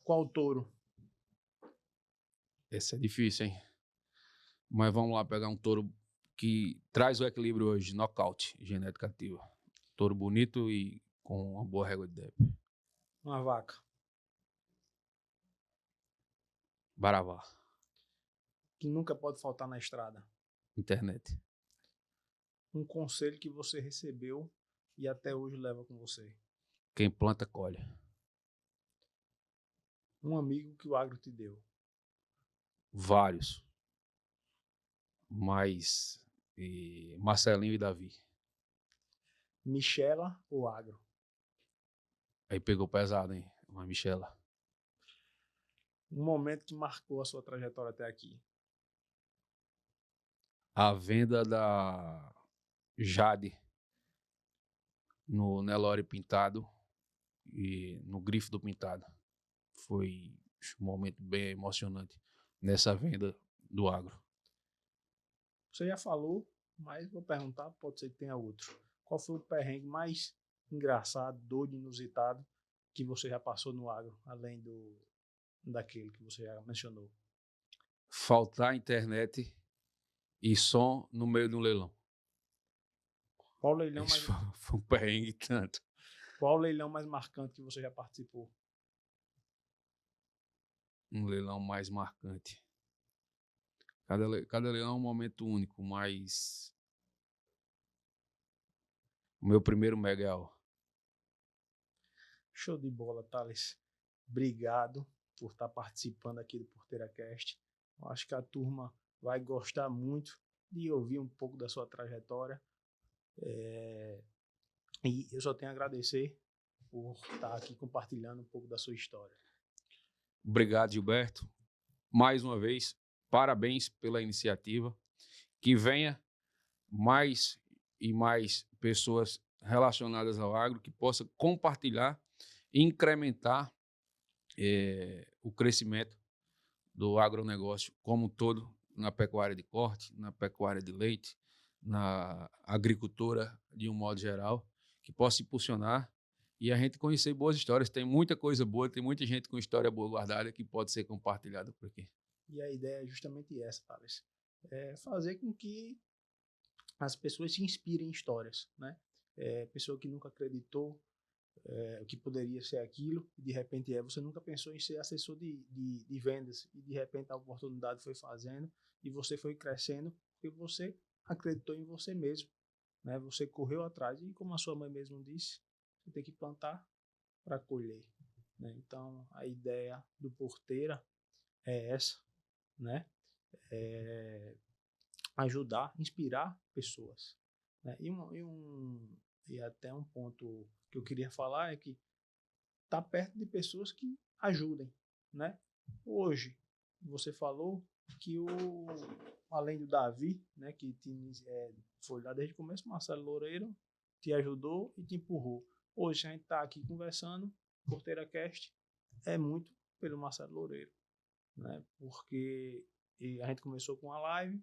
Qual touro? Esse é difícil, hein? Mas vamos lá pegar um touro que traz o equilíbrio hoje, nocaute, genética ativa. Touro bonito e com uma boa régua de débito. Uma vaca. Baravá. Que nunca pode faltar na estrada. Internet. Um conselho que você recebeu e até hoje leva com você. Quem planta, colhe. Um amigo que o agro te deu. Vários. Mas Marcelinho e Davi. Michela ou agro? Aí pegou pesado, hein? Uma Michela. Um momento que marcou a sua trajetória até aqui. A venda da Jade no Nelore Pintado e no Grifo do Pintado. Foi um momento bem emocionante nessa venda do agro. Você já falou, mas vou perguntar, pode ser que tenha outro. Qual foi o perrengue mais engraçado, doido, inusitado que você já passou no agro, além daquele que você já mencionou? Faltar internet e som no meio de um leilão. Qual leilão Foi um perrengue tanto. Qual leilão mais marcante que você já participou? Um leilão mais marcante. Cada leilão é um momento único, mas o meu primeiro Megal. Show de bola, Thales. Obrigado por estar participando aqui do Porteira Cast. Eu acho que a turma vai gostar muito de ouvir um pouco da sua trajetória. E eu só tenho a agradecer por estar aqui compartilhando um pouco da sua história. Obrigado, Gilberto. Mais uma vez, parabéns pela iniciativa. Que venha mais e mais pessoas relacionadas ao agro que possam compartilhar e incrementar o crescimento do agronegócio como um todo, na pecuária de corte, na pecuária de leite, na agricultura de um modo geral, que possa impulsionar e a gente conhecer boas histórias. Tem muita coisa boa, tem muita gente com história boa guardada que pode ser compartilhada por aqui. E a ideia é justamente essa, Thales. É fazer com que as pessoas se inspirem em histórias, né? Pessoa que nunca acreditou que poderia ser aquilo, e de repente você nunca pensou em ser assessor de vendas, e de repente a oportunidade foi fazendo, e você foi crescendo, porque você acreditou em você mesmo, né? Você correu atrás, e como a sua mãe mesmo disse, você tem que plantar para colher, né? Então, a ideia do Porteira é essa, né? Ajudar, inspirar pessoas, né? E até um ponto que eu queria falar é que tá perto de pessoas que ajudem, né? Hoje, você falou que além do Davi, né, que foi lá desde o começo, Marcelo Loureiro te ajudou e te empurrou. Hoje a gente está aqui conversando, Porteira Cast é muito pelo Marcelo Loureiro, né? Porque a gente começou com a live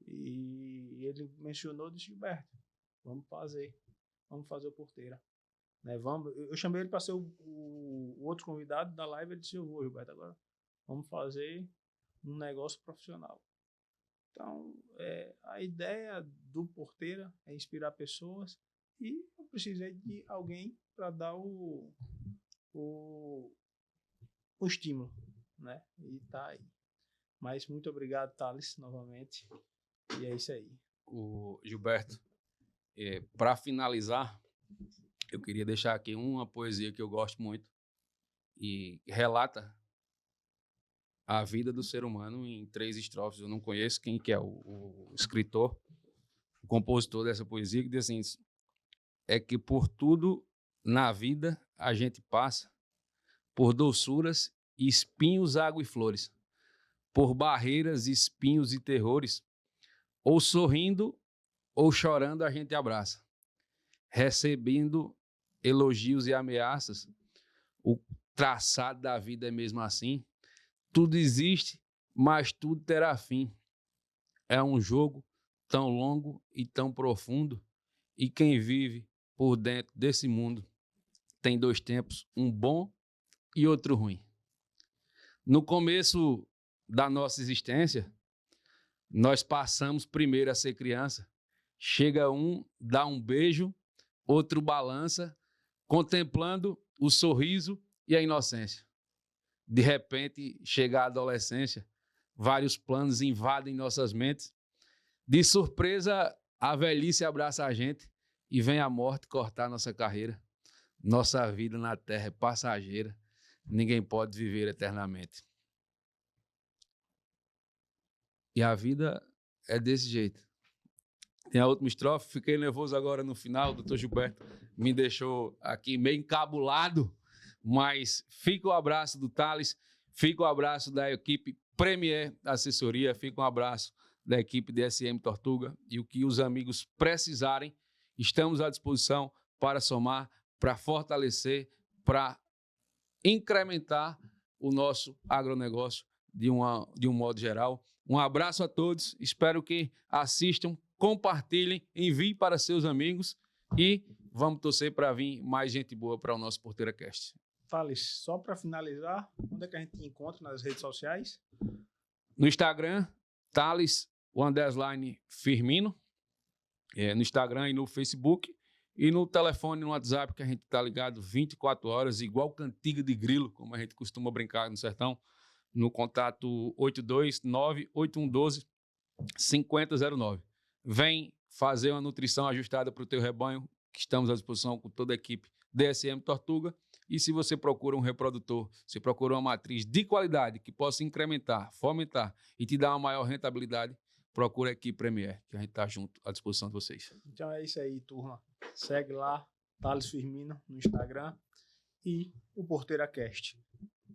e ele mencionou, disse: Gilberto, vamos fazer o Porteira, né? Eu chamei ele para ser o outro convidado da live. Ele disse: eu vou, Gilberto, agora vamos fazer um negócio profissional. Então, a ideia do Porteira é inspirar pessoas, e eu precisei de alguém para dar o estímulo, né? E tá aí. Mas muito obrigado, Thales, novamente. E é isso aí. O Gilberto, para finalizar, eu queria deixar aqui uma poesia que eu gosto muito e relata a vida do ser humano em 3 estrofes. Eu não conheço quem que é o escritor, o compositor dessa poesia, que diz assim: é que por tudo na vida a gente passa, por doçuras, espinhos, água e flores, por barreiras, espinhos e terrores, ou sorrindo ou chorando a gente abraça, recebendo elogios e ameaças. O traçado da vida é mesmo assim. Tudo existe, mas tudo terá fim. É um jogo tão longo e tão profundo, e quem vive por dentro desse mundo tem 2 tempos, um bom e outro ruim. No começo da nossa existência, nós passamos primeiro a ser criança. Chega um, dá um beijo, outro balança, contemplando o sorriso e a inocência. De repente, chega a adolescência, vários planos invadem nossas mentes. De surpresa, a velhice abraça a gente e vem a morte cortar nossa carreira. Nossa vida na terra é passageira, ninguém pode viver eternamente. E a vida é desse jeito. Tem a última estrofe, fiquei nervoso agora no final, o doutor Gilberto me deixou aqui meio encabulado, mas fica o abraço do Thales, fica o abraço da equipe Premier Assessoria, fica um abraço da equipe DSM Tortuga, e o que os amigos precisarem, estamos à disposição para somar, para fortalecer, para incrementar o nosso agronegócio de um modo geral. Um abraço a todos, espero que assistam, compartilhem, enviem para seus amigos e vamos torcer para vir mais gente boa para o nosso Porteira Cast. Thales, só para finalizar, onde é que a gente te encontra nas redes sociais? No Instagram, Thales_Firmino, no Instagram e no Facebook, e no telefone, no WhatsApp, que a gente está ligado 24 horas, igual cantiga de grilo, como a gente costuma brincar no sertão, no contato 829-8112-5009. Vem fazer uma nutrição ajustada para o teu rebanho, que estamos à disposição com toda a equipe DSM Tortuga. E se você procura um reprodutor, se procura uma matriz de qualidade que possa incrementar, fomentar e te dar uma maior rentabilidade, procura aqui Premier, que a gente está junto à disposição de vocês. Então é isso aí, turma. Segue lá, Thales Firmino no Instagram, e o Porteira Cast,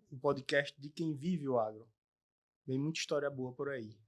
o podcast de quem vive o agro. Vem muita história boa por aí.